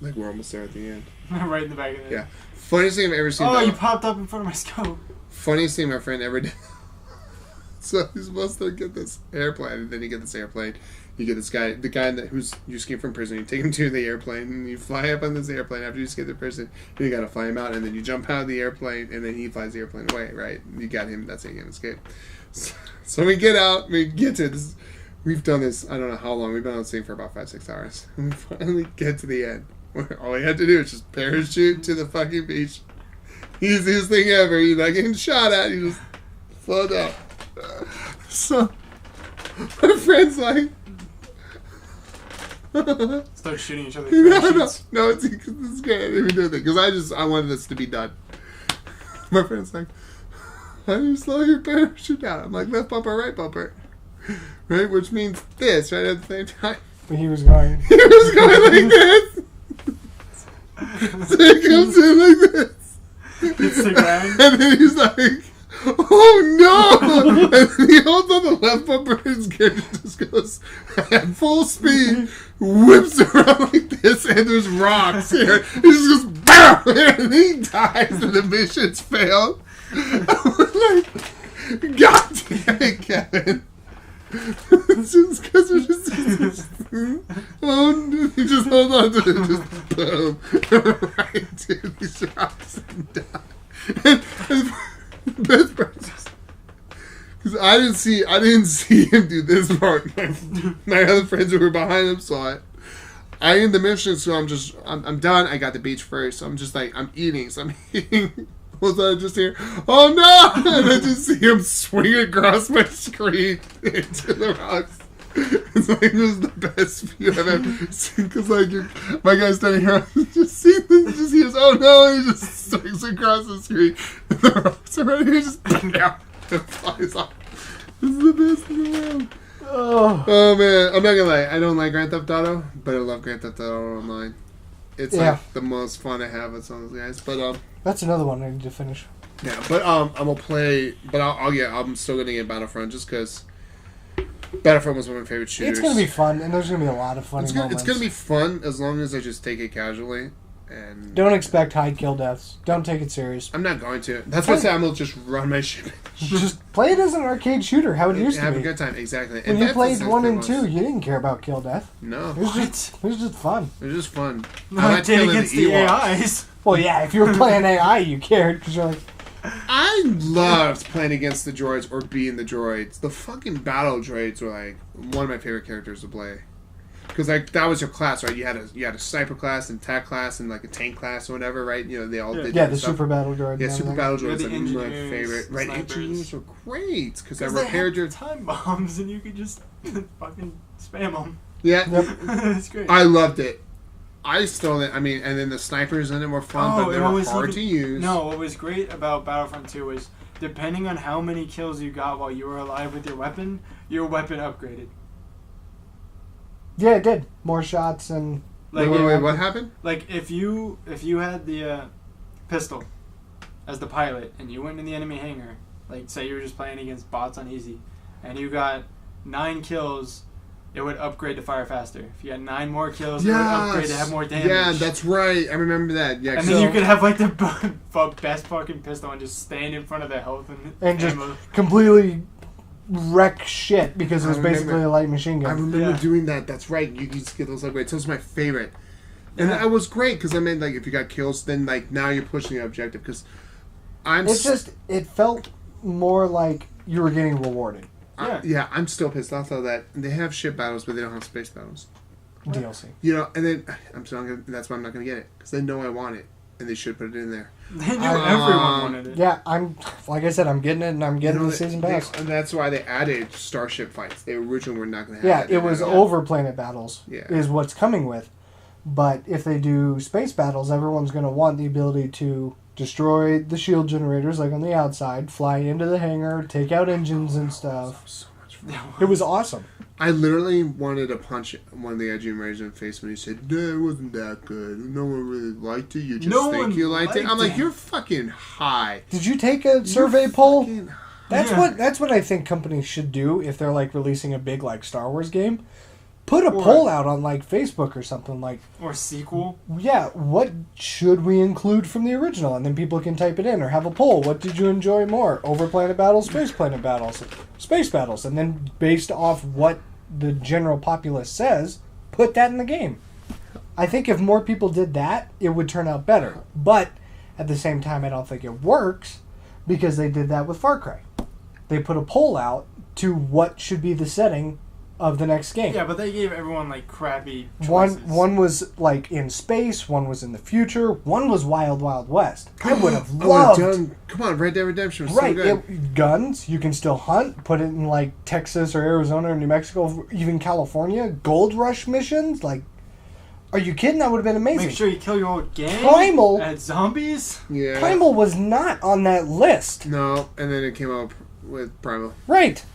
Like we're almost there at the end. Right in the back of the Yeah. Funniest thing I've ever seen. Oh, you popped up in front of my scope. Funniest thing my friend ever did. So you're supposed to get this airplane, and then you get this airplane. You get this guy, the guy who's you escaped from prison. You take him to the airplane, and you fly up on this airplane after you escape the prison. And you gotta fly him out, and then you jump out of the airplane, and then he flies the airplane away. Right? You got him. That's how you can escape. So we get out. We get to this. We've done this. I don't know how long. We've been on this thing for about 5-6 hours. And we finally get to the end. All we had to do is just parachute to the fucking beach. Easiest thing ever. You're not getting shot at. You just float up. So my friend's like, Start shooting each other. no, it's great. I didn't even do it because I wanted this to be done. My friend's like, how do you slow your parachute down? I'm like, left bumper, right bumper, right, which means this, right at the same time. But he was going. He was going like this. So he comes in like this. Hits the ground. And then he's like, oh no! And then he holds on the left bumper and his character just goes at full speed, whips around like this, and there's rocks here. He just goes, BAM! And he dies and the mission's failed. I'm like, God damn it, Kevin. It's just because we're just oh, no. He just hold on to it, just boom, right to the rocks and die. And best part because I didn't see him do this part. My other friends who were behind him saw it. I end the mission, so I'm done. I got the beach first, so I'm just like I'm eating. So I'm eating. Was I just hear, oh no! And I just see him swing across my screen into the rocks. It's like, it was the best view I've ever seen. Because, like, my guy's standing here, just see this, just hears, oh no! And he just swings across the screen. And the rocks are right here, just out. It flies off. This is the best in the world. Oh man, I'm not gonna lie. I don't like Grand Theft Auto, but I love Grand Theft Auto Online. It's like the most fun I have with some of those guys. But that's another one I need to finish. Yeah, but I'm gonna play. But I'm still gonna get Battlefront just because Battlefront was one of my favorite shooters. It's gonna be fun, and there's gonna be a lot of funny moments. It's gonna be fun as long as I just take it casually. And don't expect high kill deaths. Don't take it serious. I'm not going to. That's why I say I'm gonna just run my shit. Just play it as an arcade shooter, how it used to be. Have a good time, exactly. When you played 1 and 2, you didn't care about kill death. No. It was just fun. It was just fun. I did against the AIs. Well, yeah, if you were playing AI, you cared because you're like. I loved playing against the droids or being the droids. The fucking battle droids were like one of my favorite characters to play. Because like that was your class, right? You had a sniper class and attack class and like a tank class or whatever, right? You know, they all did. Yeah, the super battle droid. Yeah, super battle droids are my favorite. Right, engineers were great because I repaired your time bombs and you could just fucking spam them. Yeah, it's great. I loved it. I stole it. I mean, and then the snipers in it were fun, but they were hard to use. No, what was great about Battlefront 2 was depending on how many kills you got while you were alive with your weapon upgraded. Yeah, it did. More shots and... Like, wait, what happened? Like, if you had the pistol as the pilot, and you went in the enemy hangar, like, say you were just playing against bots on easy, and you got 9 kills, it would upgrade to fire faster. If you had 9 more kills, it would upgrade to have more damage. Yeah, that's right. I remember that. Yeah, and then you could have, like, the best fucking pistol and just stand in front of the health and just completely... wreck shit because it was basically a light machine gun. I remember doing that. That's right. You just get those upgrades. Those are my favorite. And that was great because I mean, like, if you got kills, then like now you're pushing the objective because it felt more like you were getting rewarded. I'm still pissed off though that they have ship battles, but they don't have space battles. DLC. You know, and then that's why I'm not gonna get it because they know I want it and they should put it in there. They knew everyone wanted it. Yeah, like I said, I'm getting it, and I'm getting the season pass. And that's why they added starship fights. They originally were not going to have that. Yeah, it was over planet battles is what's coming with. But if they do space battles, everyone's going to want the ability to destroy the shield generators, like on the outside, fly into the hangar, take out engines and stuff. So much fun. It was awesome. I literally wanted to punch one of the IGN writers in the face when he said, "No, it wasn't that good. No one really liked it. You just No think one you liked it." I'm like, liked it. "You're fucking high." Did you take a survey You're poll? fucking high. That's what I think companies should do if they're like releasing a big like Star Wars game. Put a Or- poll out on like Facebook or something like, Or sequel. yeah, what should we include from the original? And then people can type it in or have a poll. What did you enjoy more? Over planet battles, space planet battles, space battles. And then based off what the general populace says, put that in the game. I think if more people did that, it would turn out better. But at the same time, I don't think it works because they did that with Far Cry. They put a poll out to what should be the setting of the next game. Yeah, but they gave everyone like crappy choices. One was like in space, one was in the future, one was Wild Wild West. I would have I would've loved done. Come on, Red Dead Redemption was right so good. guns. You can still hunt. Put it in like Texas or Arizona or New Mexico, even California. Gold Rush missions. Like, are you kidding? That would have been amazing. Make sure you kill your old gang. Primal- At zombies. Yeah. Primal was not on that list. No, and then it came out with Primal. Right.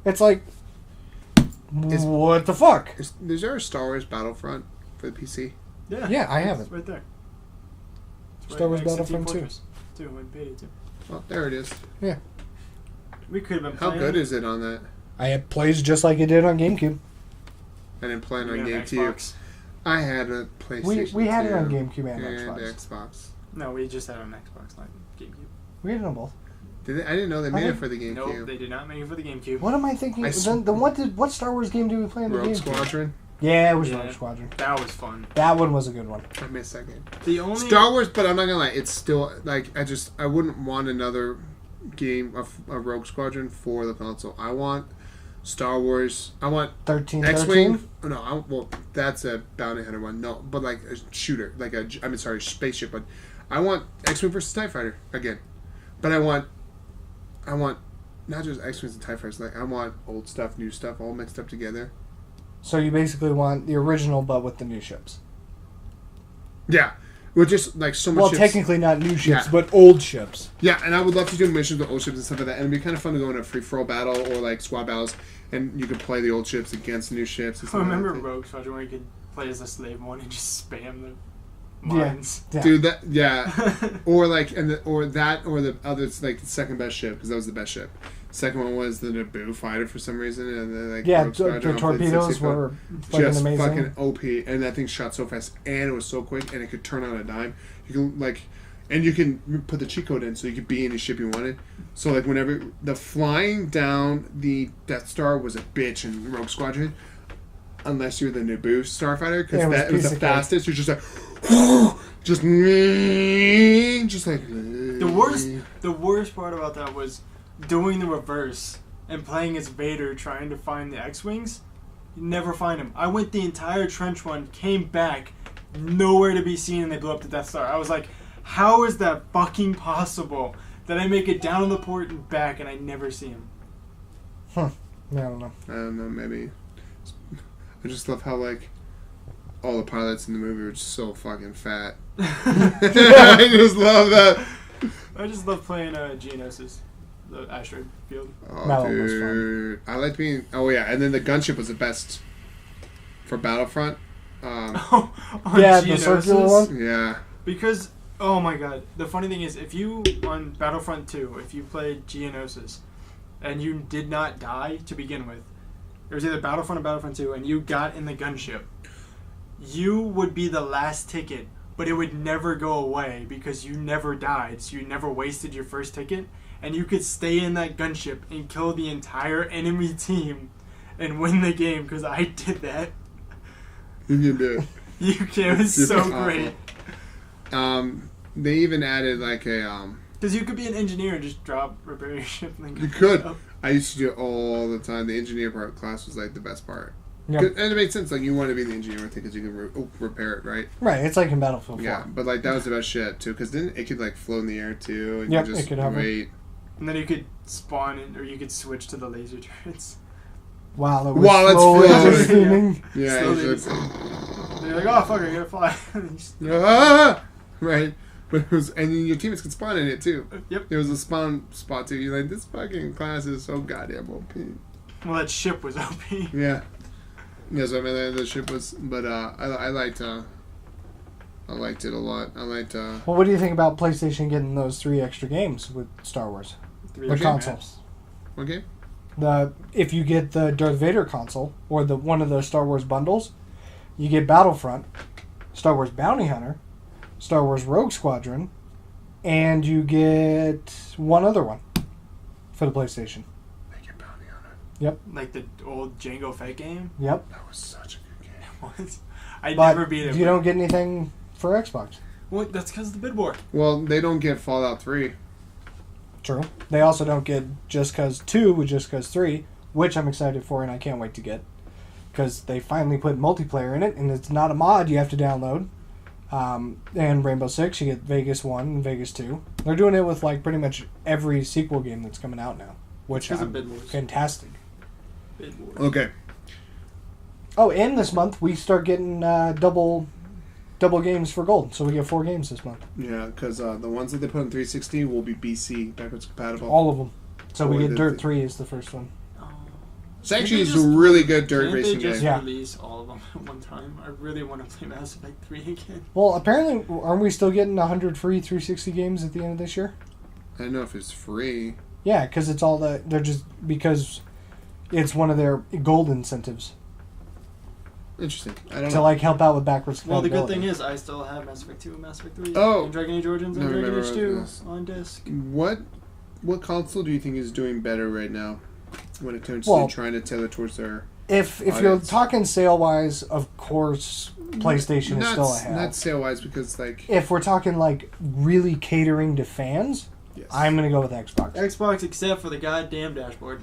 It's like, what the fuck? Is there a Star Wars Battlefront for the PC? Yeah, I have It's it. right there. It's Star Wars next to Battlefront Team 2. Fortress 2 and Beta 2. Well, there it is. We could have been How playing. good is it on that? It plays just like it did on GameCube. I didn't play it We on have GameCube. Xbox. I had a PlayStation. We had it on 2 GameCube and and Xbox. Xbox. No, we just had it on Xbox, not GameCube. We had it on both. Did they, I didn't know they I made it think- for the GameCube. Nope, they did not make it for the GameCube. What am I thinking? I What Star Wars game did we play on the Rogue GameCube? Squadron. Yeah, it was Yeah. Rogue Squadron. That was fun. That one was a good one. I missed that game. The only Star Wars, but I'm not gonna lie, it's still like I wouldn't want another game of a Rogue Squadron for the console. I want Star Wars. I want 13. X-wing. Oh, no, well that's a bounty hunter one. No, but like a shooter, like spaceship one. I want X-wing versus TIE Fighter again, but I want not just X-wings and TIE Fighters. Like I want old stuff, new stuff, all mixed up together. So you basically want the original, but with the new ships. Yeah, with just like so much. Well, ships. technically not new ships, Yeah. but old ships. Yeah, and I would love to do missions with old ships and stuff like that. And it'd be kind of fun to go in a free-for-all battle or like squad battles, and you could play the old ships against the new ships. And I stuff remember like that. Rogue Squadron where you could play as a slave one and just spam the Yeah. mines. Yeah. Dude, or the other, like the second best ship because that was the best ship. Second one was the Naboo fighter for some reason, and then like Yeah, Rogue the Squadron off torpedoes 64. were fucking just amazing. fucking OP, and that thing shot so fast, and it was so quick, and it could turn on a dime. You can like, and you can put the cheat code in, so you could be any ship you wanted. So like whenever the flying down the Death Star was a bitch in Rogue Squadron, unless you're the Naboo starfighter, because Yeah, it was that was piece the of cake. fastest. You're just like, just like The worst part about that was doing the reverse and playing as Vader trying to find the X-Wings. You never find them. I went the entire trench run, came back, nowhere to be seen, and they blew up the Death Star. I was like, how is that fucking possible? That I make it down the port and back and I never see him. I don't know. I don't know, maybe. I just love how like all the pilots in the movie were just so fucking fat. I just love that. I just love playing Geonosis, the asteroid field. Oh, That one was dude. I like being. Oh, yeah. And then the gunship was the best for Battlefront. On Yeah, the Geonosis. circular one? Yeah. Because, oh my god, the funny thing is, if you, on Battlefront 2, if you played Geonosis, and you did not die to begin with, it was either Battlefront or Battlefront 2, and you got in the gunship, you would be the last ticket, but it would never go away because you never died, so you never wasted your first ticket, and you could stay in that gunship and kill the entire enemy team and win the game, because I did that. You can do it. You can, it was You're so awful. great. They even added like a. Because you could be an engineer and just drop, repair your ship, and then You could. I used to do it all the time. The engineer part class was like the best part. Yep. And it made sense. Like you want to be the engineer with it because you can repair it, right? Right, it's like in Battlefield 4. Yeah, but like that was the best shit too, because then it could like float in the air too, and Yep, you just it could hover. wait. And then you could spawn in, or you could switch to the laser turrets. While it was While it's slowly floating. just spinning. Yeah, Slowly it's just- like, And you're like, oh fuck, I gotta fly. And you just- ah! Right. But it was, and then your teammates could spawn in it too. Yep. There was a spawn spot too. You're like, this fucking class is so goddamn OP. Well, that ship was OP. Yeah. Yes, I mean the ship was, but I liked it a lot. I liked. Well, what do you think about PlayStation getting those 3 extra games with Star Wars? The Three consoles. Okay. If you get the Darth Vader console or the one of those Star Wars bundles, you get Battlefront, Star Wars Bounty Hunter, Star Wars Rogue Squadron, and you get one other one for the PlayStation. Make it Bounty Hunter. Yep. Like the old Jango Fett game. Yep. That was such a good game. Was. I'd But never beat it. you don't get anything for Xbox. Well, that's because of the bid war. Well, they don't get Fallout 3. True. They also don't get Just Cause 2 with Just Cause 3, which I'm excited for and I can't wait to get. Because they finally put multiplayer in it, and it's not a mod you have to download. And Rainbow Six, you get Vegas 1 and Vegas 2. They're doing it with like pretty much every sequel game that's coming out now, which Because of is bid wars. fantastic. Bid wars. Okay. Oh, and this month we start getting double games for gold, so we get 4 games this month. Yeah, because the ones that they put in 360 will be BC, backwards compatible. All of them. So we Or get the- Dirt 3 is the first one. Oh. It's actually Can't is they a just- really good dirt Can't they racing just game. Yeah. release all of them at one time? I really want to play Mass Effect 3 again. Well, apparently, aren't we still getting 100 free 360 games at the end of this year? I don't know if it's free. Yeah, because it's all because it's one of their gold incentives Interesting. I don't to know. like help out with backwards Well, the good compatibility. thing is I still have Mass Effect 2 and Mass Effect 3. Oh. And Dragon Age Origins and No, Dragon remember Age 2 this. on disc. What console do you think is doing better right now when it comes Well, to trying to tailor towards their... If you're audience? talking sale wise, of course, PlayStation is still ahead. Not sale-wise, because, like... If we're talking like really catering to fans, Yes. I'm gonna go with Xbox. Xbox, except for the goddamn dashboard.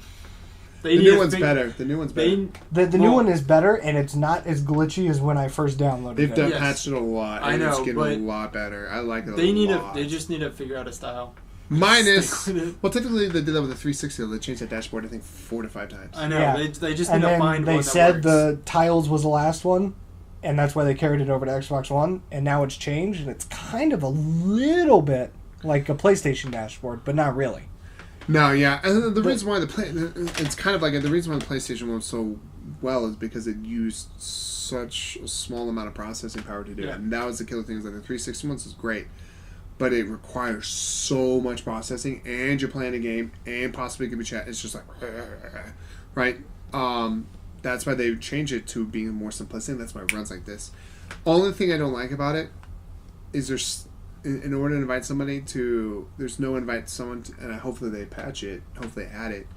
The new one's better. The new one's better. The new Well- one is better, and it's not as glitchy as when I first downloaded They've it. done Yes. patched it a lot. I and it's know, getting but a lot better. I like it a They lot. They just need to figure out a style. Minus... Stick with it. Well, typically they did that with the 360. They changed that dashboard, I think, 4 to 5 times. I know. Yeah. They just And need to then find they one said that works. the tiles was the last one, and that's why they carried it over to Xbox One, and now it's changed, and it's kind of a little bit like a PlayStation dashboard, but not really. No, yeah, and the reason why it's kind of like the reason why the PlayStation went so well is because it used such a small amount of processing power to do it, Yeah. and that was the killer thing. Is like the 360 ones is great, but it requires so much processing, and you're playing a game, and possibly could be chat. It's just like, right? That's why they changed it to being more simplistic. That's why it runs like this. Only thing I don't like about it is there's. In order to invite somebody to, there's no invite someone, to, and hopefully they patch it, hopefully they add it.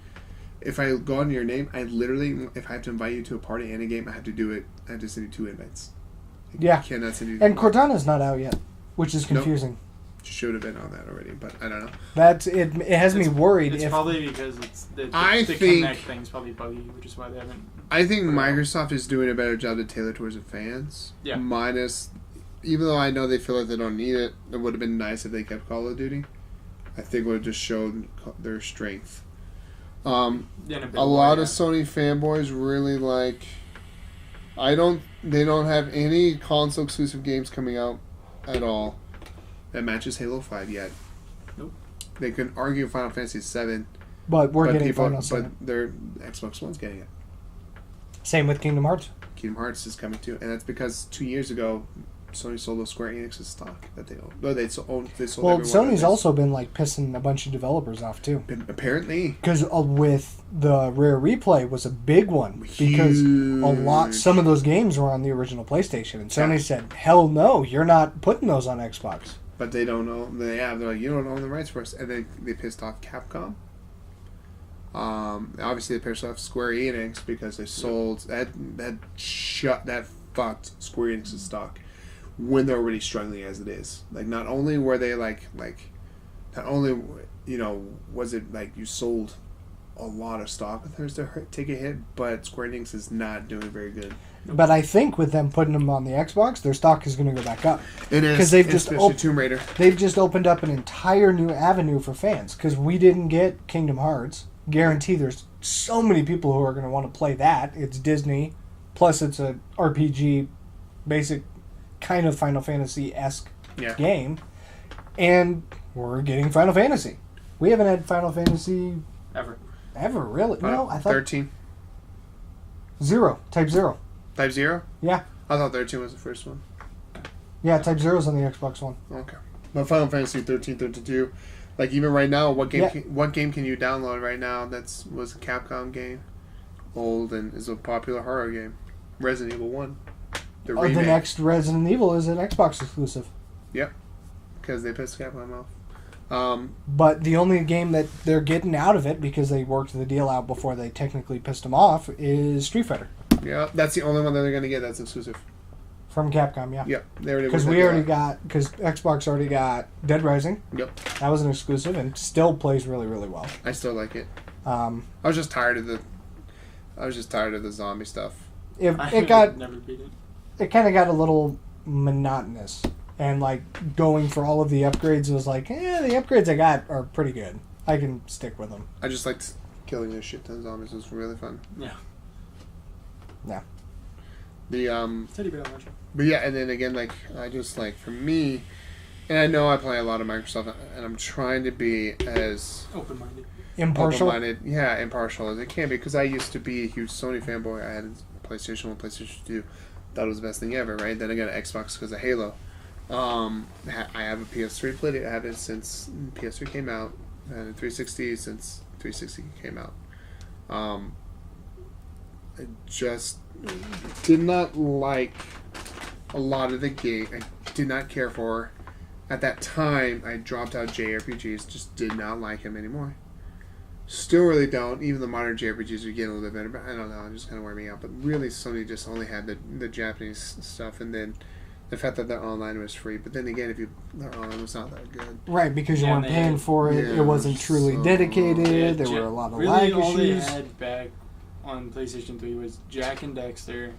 If I go under your name, I literally, if I have to invite you to a party and a game, I have to do it. I have to send you 2 invites. Yeah. I cannot send you. And Cortana's not out yet, which is confusing. Should have been on that already, but I don't know. That's it. It has me worried. It's if probably because it's the I the think- Connect thing's probably buggy, which is why they haven't. I think Microsoft is doing a better job to tailor towards the fans. Yeah. Minus, even though I know they feel like they don't need it, it would have been nice if they kept Call of Duty. I think it would have just showed their strength. In a bit A lot more, of Sony fanboys really like. They don't have any console exclusive games coming out at all that matches Halo 5 yet. Nope. They can argue Final Fantasy 7, but we're but getting people, Final but Seven. their Xbox One's getting it. Same with Kingdom Hearts. Kingdom Hearts is coming too, and that's because 2 years ago, Sony sold those Square Enix's stock that they own. No, they sold. They sold. Well, every one of Sony's theirs. also been like pissing a bunch of developers off too. Apparently. Because with the Rare Replay was a big one because some of those games were on the original PlayStation, and Sony Yeah. said, "Hell no, you're not putting those on Xbox." But they don't own. They're like, you don't own the rights for us, and they pissed off Capcom. Obviously they pissed off Square Enix because they sold that fucked Square Enix's stock when they're already struggling as it is. Like, not only were they like not only was it like you sold a lot of stock with theirs to take a hit, but Square Enix is not doing very good. But I think with them putting them on the Xbox, their stock is going to go back up. It is 'Cause they've just especially Tomb Raider. They've just opened up an entire new avenue for fans because we didn't get Kingdom Hearts. Guarantee there's so many people who are going to want to play that. It's Disney, plus it's a RPG, basic kind of Final Fantasy-esque Yeah. game, and we're getting Final Fantasy. We haven't had Final Fantasy ever. ever, really. No, I thought 13. Type 0. Type 0? Yeah. I thought 13 was the first one. Yeah, Type 0's on the Xbox One. Okay. But Final Fantasy 13, 32, like even right now, what game can you download right now was a Capcom game, old and is a popular horror game? Resident Evil 1. The next Resident Evil is an Xbox exclusive. Yep. Because they pissed Capcom off. But the only game that they're getting out of it, because they worked the deal out before they technically pissed them off, is Street Fighter. Yeah, that's the only one that they're going to get that's exclusive. From Capcom, yeah. Yep. Because Xbox already got Dead Rising. Yep. That was an exclusive and still plays really, really well. I still like it. I was just tired of the zombie stuff. It kind of got a little monotonous. And, like, going for all of the upgrades was like, the upgrades I got are pretty good. I can stick with them. I just liked killing a shit ton of zombies. It was really fun. Yeah. Yeah. Teddy bear launcher. But yeah, and then again, like, I just, like, for me, and I know I play a lot of Microsoft, and I'm trying to be as... Open-minded. Impartial? Impartial as I can, because I used to be a huge Sony fanboy. I had PlayStation 1, PlayStation 2. Thought it was the best thing ever, right? Then I got an Xbox because of Halo. I have a PS3, played it, I had it since PS3 came out, and a 360 since 360 came out. I just did not like a lot of the game. I did not care for. At that time, I dropped out JRPGs, just did not like them anymore. Still really don't. Even the modern JRPGs are getting a little bit better, but I don't know, it just kind of wear me out. But really, Sony just only had the Japanese stuff, and then the fact that their online was free. But then again, their online was not that good. Right, because you weren't paying for it. It wasn't truly dedicated. There were a lot of lag issues. All they had back on PlayStation 3 was Jak and Daxter,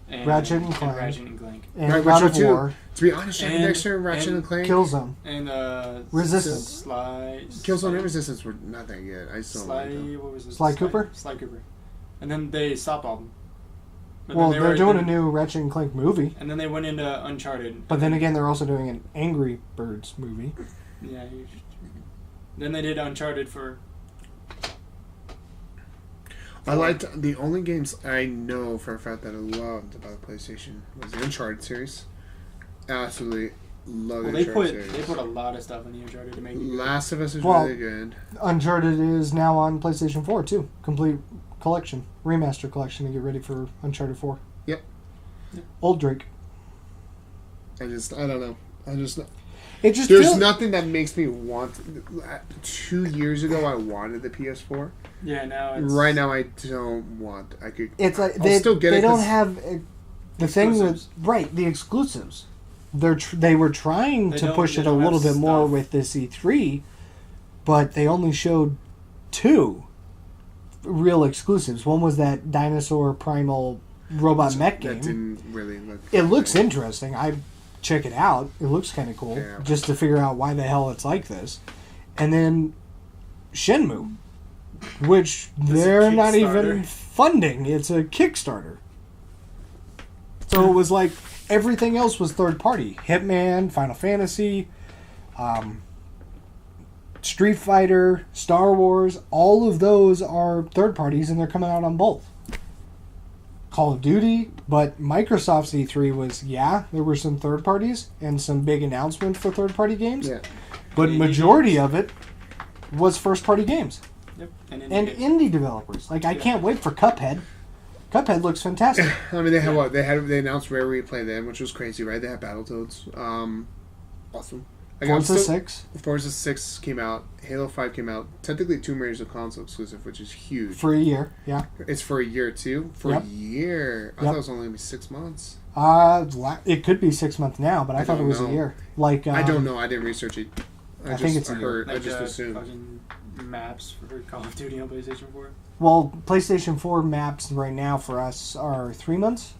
and Ratchet and Clank. And God of War. To be honest, Jak and Daxter, Ratchet and Clank. Killzone. And Resistance. Killzone and Resistance were not that good. I still like them. What was it? Sly Cooper? Sly Cooper. And then they stopped all of them. Well, they're doing a new Ratchet and Clank movie. And then they went into Uncharted. But then again, they're also doing an Angry Birds movie. Yeah. Then they did Uncharted for... I liked... The only games I know for a fact that I loved about the PlayStation was the Uncharted series. Absolutely love the Uncharted series. They put a lot of stuff in the Uncharted to make it Last of Us is really good. Uncharted is now on PlayStation 4, too. Complete collection, remaster collection to get ready for Uncharted 4. Yep. Old Drake. I don't know. There's nothing that makes me want. 2 years ago, I wanted the PS4. Yeah, now it's... Right now, I don't want. I could. It's like I'll still get they it. don't have the thing with the exclusives. They were trying to push it a little bit more with this E3, but they only showed 2 real exclusives. One was that dinosaur primal robot mech game. That didn't really look... It looks interesting. I check it out. It looks kind of cool, just to figure out why the hell it's like this. And then Shenmue, which they're not even funding. It's a Kickstarter. So it was like everything else was third party. Hitman, Final Fantasy, Street Fighter, Star Wars, all of those are third parties, and they're coming out on both. Call of Duty, but Microsoft's E3 was, there were some third parties and some big announcements for third party games, but majority of it was first party games. Yep. And indie developers. Like, I can't wait for Cuphead. Cuphead looks fantastic. I mean, they had what? They announced Rare Replay then, which was crazy, right? They had Battletoads. Awesome. Forza 6. Forza 6 came out. Halo 5 came out. Technically, Tomb Raider's a console exclusive, which is huge. For a year, yeah. It's for a year, too? For a year? I thought it was only going to be 6 months. It could be 6 months now, but I thought it was a year. Like I don't know. I didn't research it. I think it's a year. I just assumed. Maps for Call of Duty on PlayStation 4? Well, PlayStation 4 maps right now for us are 3 months.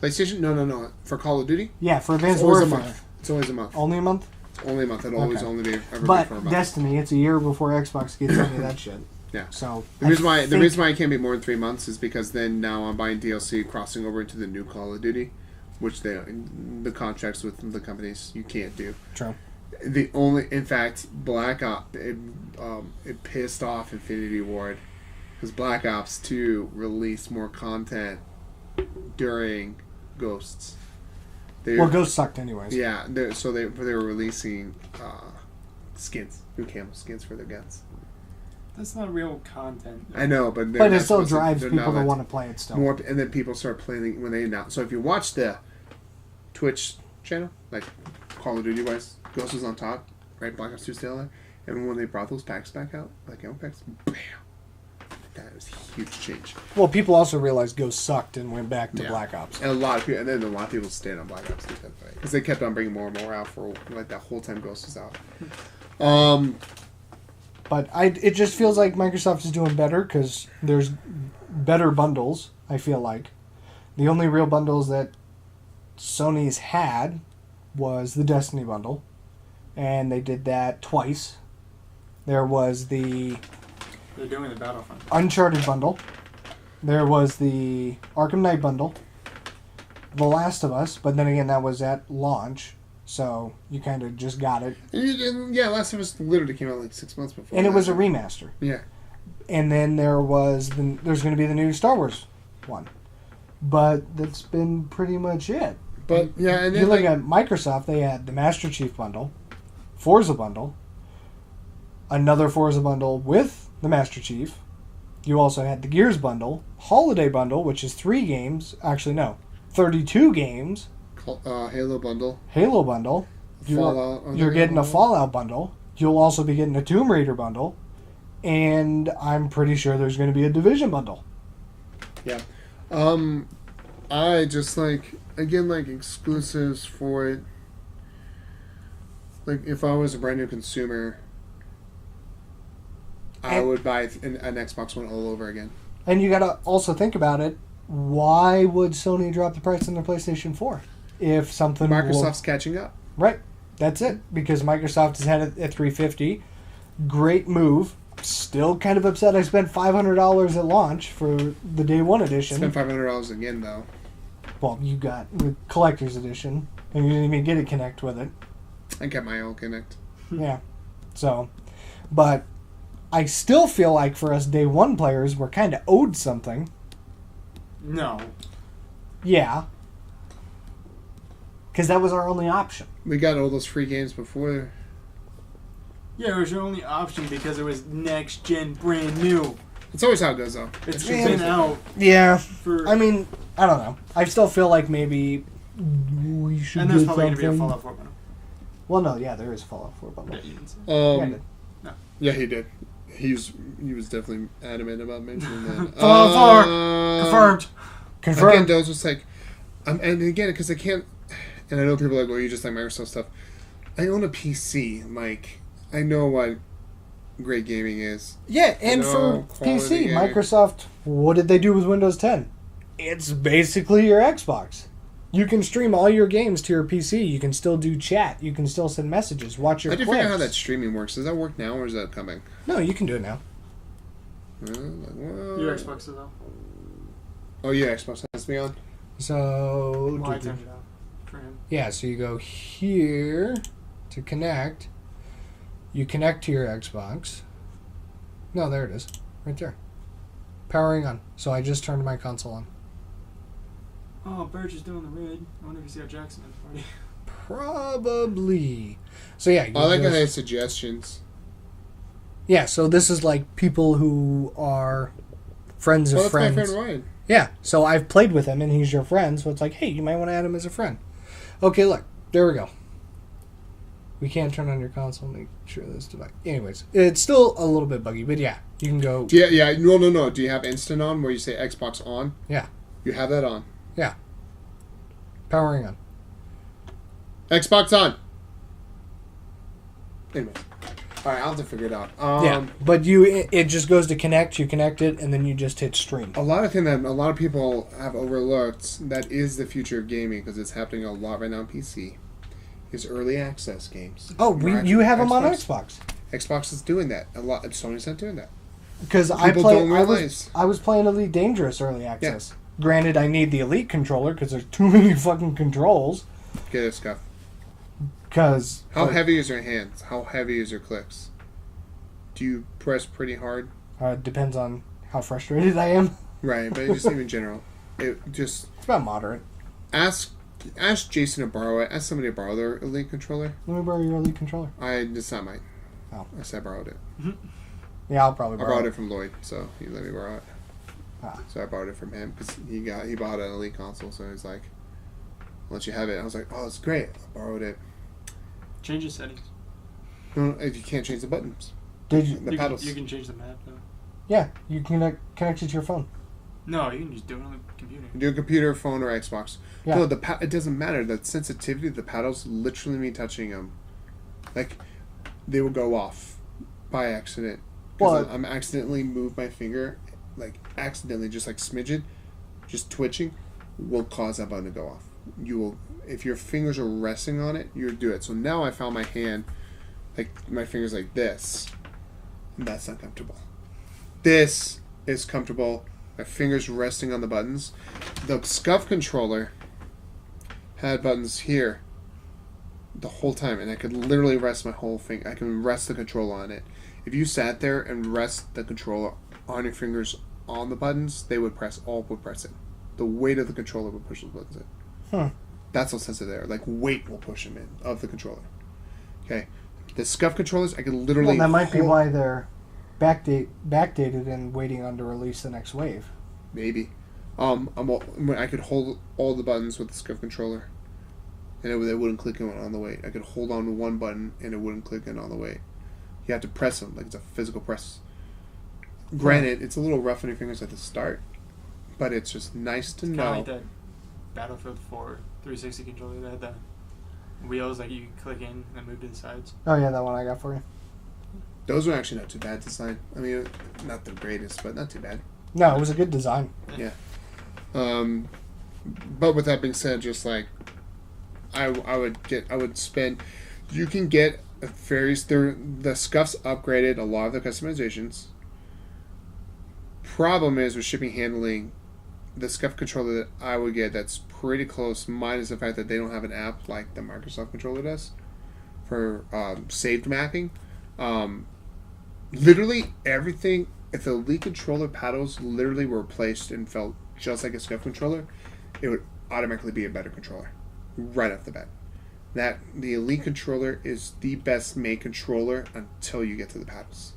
PlayStation? No. For Call of Duty? Yeah, for Advanced Warfare. Warfare. It's always a month. Only a month? It's only a month. It'll always only be ever but be for a month. Destiny, it's a year before Xbox gets any of that shit. Yeah. So the reason why it can't be more than 3 months is because then now I'm buying DLC crossing over into the new Call of Duty, which the contracts with the companies you can't do. True. In fact, Black Ops it pissed off Infinity Ward, Because Black Ops 2 released more content during Ghosts. Well, Ghost sucked anyways. Yeah, so they were releasing skins, new camo skins for their guns. That's not real content. I know, but it still drives people to want to play it still. More, and then people start playing when they announce. So if you watch the Twitch channel, like Call of Duty wise, Ghost was on top, right? Black Ops 2 still there. And when they brought those packs back out, like ammo packs, bam! That was a huge change. Well, people also realized Ghost sucked and went back to Black Ops. And a lot of people stayed on Black Ops because they kept on bringing more and more out for like that whole time Ghost was out. But it just feels like Microsoft is doing better because there's better bundles, I feel like. The only real bundles that Sony's had was the Destiny bundle. And they did that twice. There was the... They're doing the Battlefront. Uncharted bundle. There was the Arkham Knight bundle. The Last of Us, but then again, that was at launch. So you kind of just got it. Yeah, Last of Us literally came out like 6 months before. And it was a remaster. Yeah. And then there's going to be the new Star Wars one. But that's been pretty much it. But yeah, and then you look at Microsoft, they had the Master Chief bundle, Forza bundle, another Forza bundle with the Master Chief. You also had the Gears bundle, Holiday bundle, which is 3 games. Actually, no, 32 games. Halo bundle. Halo bundle. Fallout. You're getting a Fallout bundle. You'll also be getting a Tomb Raider bundle. And I'm pretty sure there's going to be a Division bundle. Yeah. I just like exclusives for it. Like if I was a brand new consumer, I would buy an Xbox One all over again. And you got to also think about it. Why would Sony drop the price on their PlayStation 4? If something Microsoft's catching up. Right. That's it. Because Microsoft has had it at $350. Great move. Still kind of upset I spent $500 at launch for the day one edition. Spent $500 again though. Well, you got the collector's edition, and you didn't even get a Kinect with it. I kept my own Kinect. Yeah. So, but I still feel like for us day one players, we're kind of owed something. No. Yeah. Because that was our only option. We got all those free games before. Yeah, it was your only option because it was next gen, brand new. It's always how it goes though. It's been out. Yeah. For... I mean, I don't know. I still feel like maybe we should. And there's get probably going to be a something. Fallout 4 bundle. Well, no, yeah, there is a Fallout 4 bundle. Yeah, you didn't say. Yeah, Yeah, he did. He was definitely adamant about mentioning that. Fallout 4 confirmed. Confirmed. Again, those was like, and again, because I can't, and I know people are like, well, you just like Microsoft stuff. I own a PC. Like, I know what great gaming is. Yeah, and for PC, Microsoft, what did they do with Windows 10? It's basically your Xbox. You can stream all your games to your PC. You can still do chat. You can still send messages. Watch your I did clips. figure out how that streaming works. Does that work now, or is that coming? No, you can do it now. Your Xbox is out. Oh, yeah, Xbox has to be on. So, Well, I turned it out for him. yeah, so you go here to connect. You connect to your Xbox. No, there it is. Right there. Powering on. So I just turned my console on. Oh, Birch is doing the red. I wonder if you see how Jackson at the party. Probably. So yeah. I like how they have suggestions. Yeah, so this is like people who are friends of Well, that's friends. my friend Ryan. Yeah, so I've played with him and he's your friend, so it's like, hey, you might want to add him as a friend. Okay, look, there we go. We can't turn on your console, make sure this device. Anyways, it's still a little bit buggy, but yeah, you can go. Yeah, no. Do you have Instant on where you say Xbox on? Yeah. You have that on. Yeah. Powering on. Xbox on. Anyways. Alright, I'll have to figure it out. Yeah, but it just goes to connect, you connect it, and then you just hit stream. A lot of things that a lot of people have overlooked that is the future of gaming because it's happening a lot right now on PC is early access games. Oh, you have them on Xbox. Xbox is doing that a lot. Sony's not doing that. Because I was playing Elite Dangerous early access. Yeah. Granted, I need the Elite controller because there's too many fucking controls. Get it, Scuff. Because how heavy is your hands? How heavy is your clicks? Do you press pretty hard? Depends on how frustrated I am. Right, but just even in general, it just It's about moderate. ask Jason to borrow it. Ask somebody to borrow their Elite controller. Let me borrow your Elite controller. It's not mine. Oh. I said I borrowed it. Yeah, I'll probably I borrow borrowed it from Lloyd, so he let me borrow it. Ah. So I borrowed it from him because he bought an Elite console, so he's like, "I'll let you have it." I was like, "Oh, it's great." I borrowed it. Change the settings. No, if you can't change the buttons, Did you? the paddles. You can change the map though. Yeah, you can connect it to your phone. No, you can just do it on the computer. Do a computer, phone, or Xbox. Yeah. No, it doesn't matter. The sensitivity of the paddles, literally me touching them, like they will go off by accident. Well, I'm accidentally moved my finger, like accidentally, just like smidgen, just twitching, will cause that button to go off. You will, if your fingers are resting on it, you'll do it. So now I found my hand, like my fingers like this, and that's not comfortable. This is comfortable. My fingers resting on the buttons. The Scuff controller had buttons here the whole time, and I could literally rest my whole finger. I can rest the controller on it. If you sat there and rest the controller on your fingers on the buttons, they would press it. The weight of the controller would push those buttons in. Huh. That's how sensitive they are. Like weight will push them in of the controller. Okay, the Scuff controllers, I could literally. Well, that might be why they're backdated and waiting on to release the next wave. Maybe. I could hold all the buttons with the Scuff controller, and it wouldn't click in on the weight. I could hold on to one button, and it wouldn't click in on the weight. You have to press them, like it's a physical press. Granted, it's a little rough on your fingers at the start, but it's just nice to Kind know. of like that Battlefield 4 360 controller that had the wheels that you click in and move to the sides. Oh yeah, that one I got for you. Those are actually not too bad design. I mean, not the greatest, but not too bad. No, it was a good design. But with that being said, just like I would spend. You can get the Scuffs upgraded a lot of the customizations. Problem is with shipping handling, the Scuff controller that I would get that's pretty close, minus the fact that they don't have an app like the Microsoft controller does for saved mapping. Literally everything. If the Elite controller paddles literally were replaced and felt just like a Scuff controller, it would automatically be a better controller right off the bat. The Elite controller is the best made controller until you get to the paddles.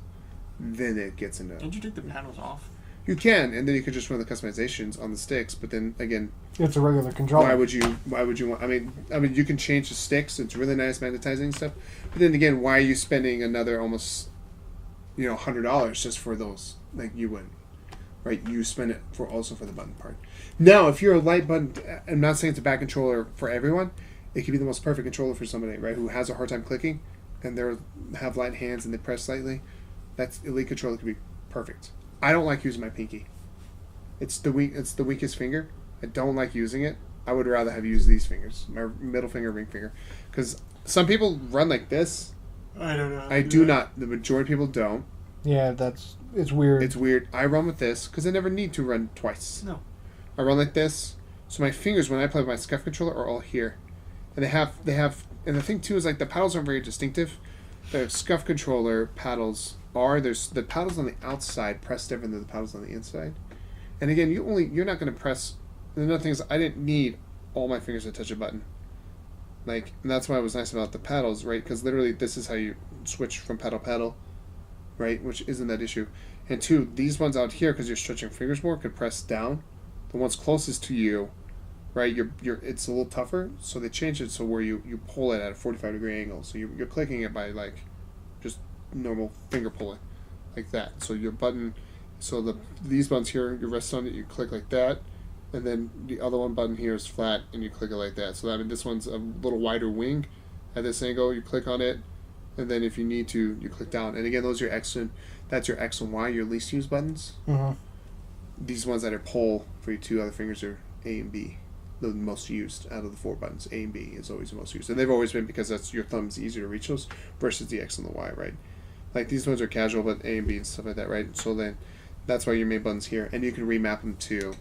Then it gets into. Didn't you take the paddles off? You can, and then you could just run the customizations on the sticks. But then again, It's a regular controller. why would you want? I mean, you can change the sticks. It's really nice magnetizing stuff. But then again, why are you spending another almost, $100 just for those? Like you wouldn't, right? You spend it for the button part. Now, if you're a light button, I'm not saying it's a bad controller for everyone. It could be the most perfect controller for somebody, right, who has a hard time clicking, and they have light hands and they press slightly. That's Elite controller could be perfect. I don't like using my pinky. It's the weakest finger. I don't like using it. I would rather have used these fingers, my middle finger, ring finger, because some people run like this. I don't know. I do not. The majority of people don't. Yeah, it's weird. It's weird. I run with this because I never need to run twice. No. I run like this, so my fingers when I play with my Scuff controller are all here, and they have. And the thing too is like the paddles aren't very distinctive. The Scuff controller paddles there's the paddles on the outside press different than the paddles on the inside, and again you're not going to press. And another thing is I didn't need all my fingers to touch a button. Like, and that's why it was nice about the paddles, right? Because literally this is how you switch from pedal pedal, right? Which isn't that issue. And two, these ones out here, because you're stretching fingers more, could press down. The ones closest to you, right? It's a little tougher, so they changed it so where you pull it at a 45-degree angle. So you're clicking it by like just normal finger pulling, like that. So your button, these buttons here, you rest on it, you click like that, and then the other one button here is flat, and you click it like that. So this one's a little wider wing at this angle. You click on it, and then if you need to, you click down. And again, that's your X and Y, your least used buttons. Mm-hmm. These ones that are pull for your two other fingers are A and B, the most used out of the four buttons. A and B is always the most used, and they've always been because that's your thumb's easier to reach those versus the X and the Y, right? Like these ones are casual, but A and B and stuff like that, right? So then that's why your main button's here, and you can remap them too.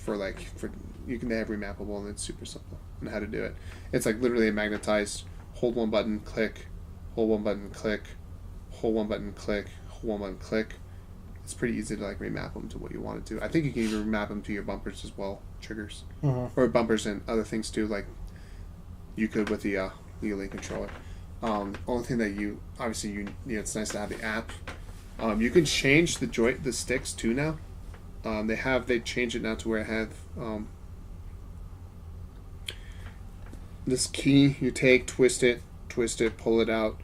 You can have remappable, and it's super simple on how to do it. It's like literally a magnetized. Hold one button, click. Hold one button, click. Hold one button, click. Hold one button, click. it's pretty easy to like remap them to what you want to do. I think you can even remap them to your bumpers as well, triggers, or bumpers and other things too. Like you could with the Elite controller. Only thing that you obviously it's nice to have the app. You can change the sticks too now. They changed it now to where I have this key. You take, twist it, pull it out,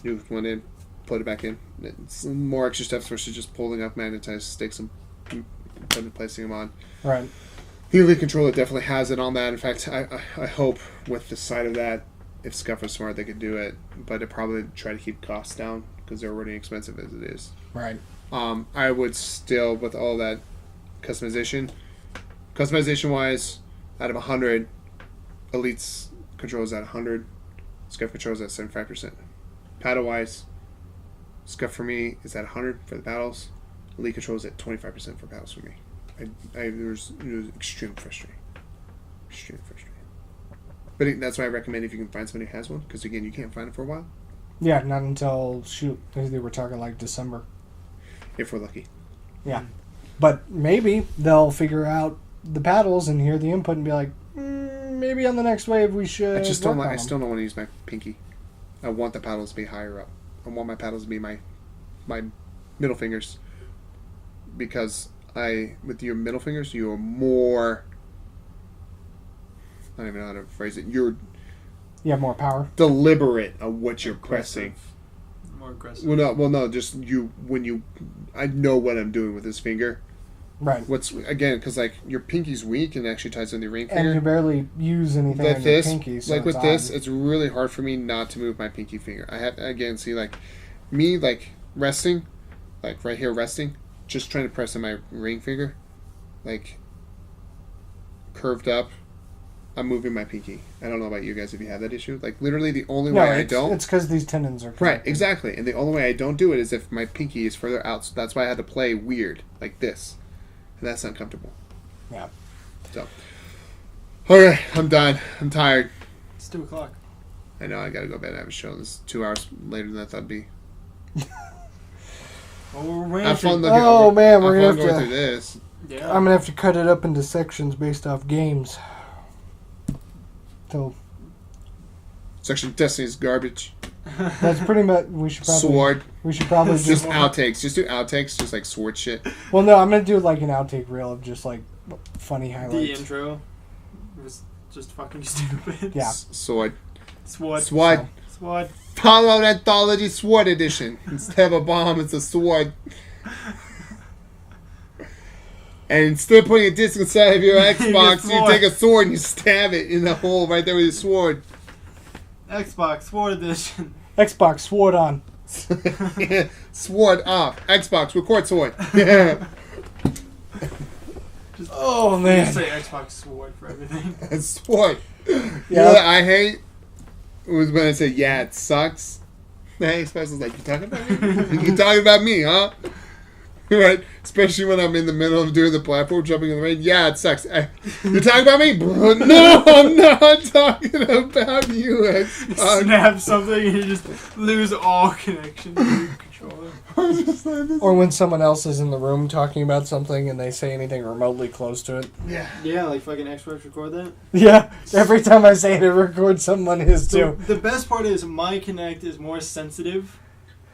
new one in, put it back in. It's more extra steps versus just pulling up magnetized sticks and placing them on. Right. The Elite controller definitely has it on that. In fact, I hope with the side of that, if Scuff was smart, they could do it. But it probably try to keep costs down because they're already expensive as it is. Right. I would still, with all that customization wise, out of 100, Elite's controls at 100, Scuff controls at 75%. Paddle wise, Scuff for me is at 100 for the paddles. Elite controls at 25% for paddles for me. It was extremely frustrating. But that's why I recommend if you can find somebody who has one, because again, you can't find it for a while. Yeah, not until they were talking like December. If we're lucky. Yeah, but maybe they'll figure out the paddles and hear the input and be like, maybe on the next wave we should. I still don't want to use my pinky. I want the paddles to be higher up. I want my paddles to be my middle fingers, because with your middle fingers you are more. I don't even know how to phrase it. You're. You have more power. Deliberate of what you're pressing. More aggressive. Well, no. Just I know what I'm doing with this finger. Right. Because like your pinky's weak and actually ties in the ring finger. And you barely use anything on your pinky. So with this, it's really hard for me not to move my pinky finger. I have me resting, like right here resting, just trying to press on my ring finger, like curved up. I'm moving my pinky. I don't know about you guys if you have that issue. Like literally the only way I don't. It's because these tendons are connected. Right, exactly. And the only way I don't do it is if my pinky is further out. So that's why I had to play weird, like this. And that's not comfortable. Yeah. So. Okay, I'm done. I'm tired. It's 2 o'clock. I know, I gotta go to bed. I have a show. This is 2 hours later than I thought it'd be. Have fun looking we're gonna have going to. through this. Yeah. I'm gonna have to cut it up into sections based off games. So Section Destiny's garbage. that's pretty much. We should probably just outtakes. Just do outtakes, just like sword shit. Well, no, I'm gonna do like an outtake reel of just like funny highlights. The intro was just fucking stupid. Yeah. Sword. Sword. Fallout Anthology Sword Edition. Instead of a bomb, it's a sword. And instead of putting a disc inside of your Xbox, you take a sword and you stab it in the hole right there with your sword. Xbox Sword Edition. Xbox sword on. Sword off. Xbox record sword. Oh man. Just say Xbox Sword for everything. Sword. Yeah. You know what I hate? Was when I said, yeah, it sucks. The Xbox is like, you talking about me? You talking about me, huh? Right? Especially when I'm in the middle of doing the platform jumping in the rain. Yeah, it sucks. You're talking about me? No, I'm not talking about you, Xbox. Snap something and you just lose all connection to your controller. Or when someone else is in the room talking about something and they say anything remotely close to it. Yeah. Yeah, like fucking Xbox record that. Yeah, every time I say it, it records someone his too. The best part is my Kinect is more sensitive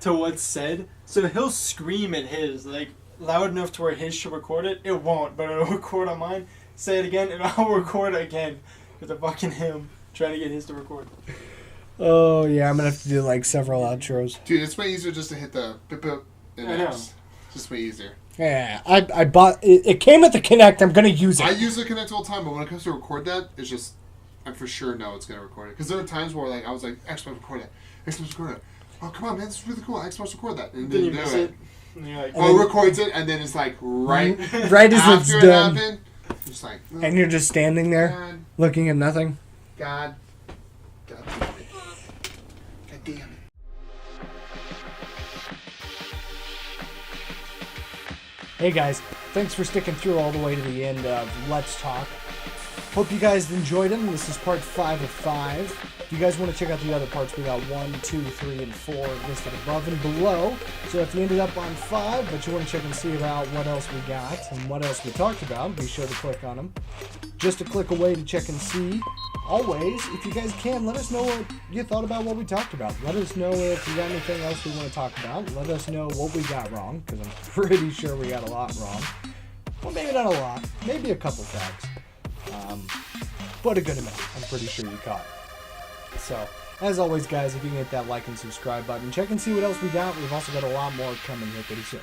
to what's said, so he'll scream at his, like, loud enough to where his should record it. It won't, but it'll record on mine. Say it again, and I'll record again. With a fucking him trying to get his to record. Oh, yeah, I'm going to have to do, like, several outros. Dude, it's way easier just to hit the pip and I know. X. Just way easier. Yeah, I bought... It came with the Kinect. I'm going to use it. I use the Kinect all the time, but when it comes to record that, it's just... I for sure know it's going to record it. Because there are times where, like, I was like, Xbox record it. Xbox record it. Oh, come on, man, this is really cool. Xbox record that. And Then you do miss it. And you're like, Or it records it, and then it's like right right as after it's it done. happened. Just like, oh, And you're just standing there, God, looking at nothing. God damn it. God damn it. Hey guys, thanks for sticking through all the way to the end of Let's Talk. Hope you guys enjoyed them. This is part 5 of 5. If you guys want to check out the other parts, we got 1, 2, 3, and 4 listed above and below. So if you ended up on 5, but you want to check and see about what else we got and what else we talked about, be sure to click on them. Just a click away to check and see. Always, if you guys can, let us know what you thought about what we talked about. Let us know if you got anything else we want to talk about. Let us know what we got wrong, because I'm pretty sure we got a lot wrong. Well, maybe not a lot. Maybe a couple facts. But a good amount. I'm pretty sure you caught. So, as always, guys, if you can hit that like and subscribe button, check and see what else we got. We've also got a lot more coming here pretty soon.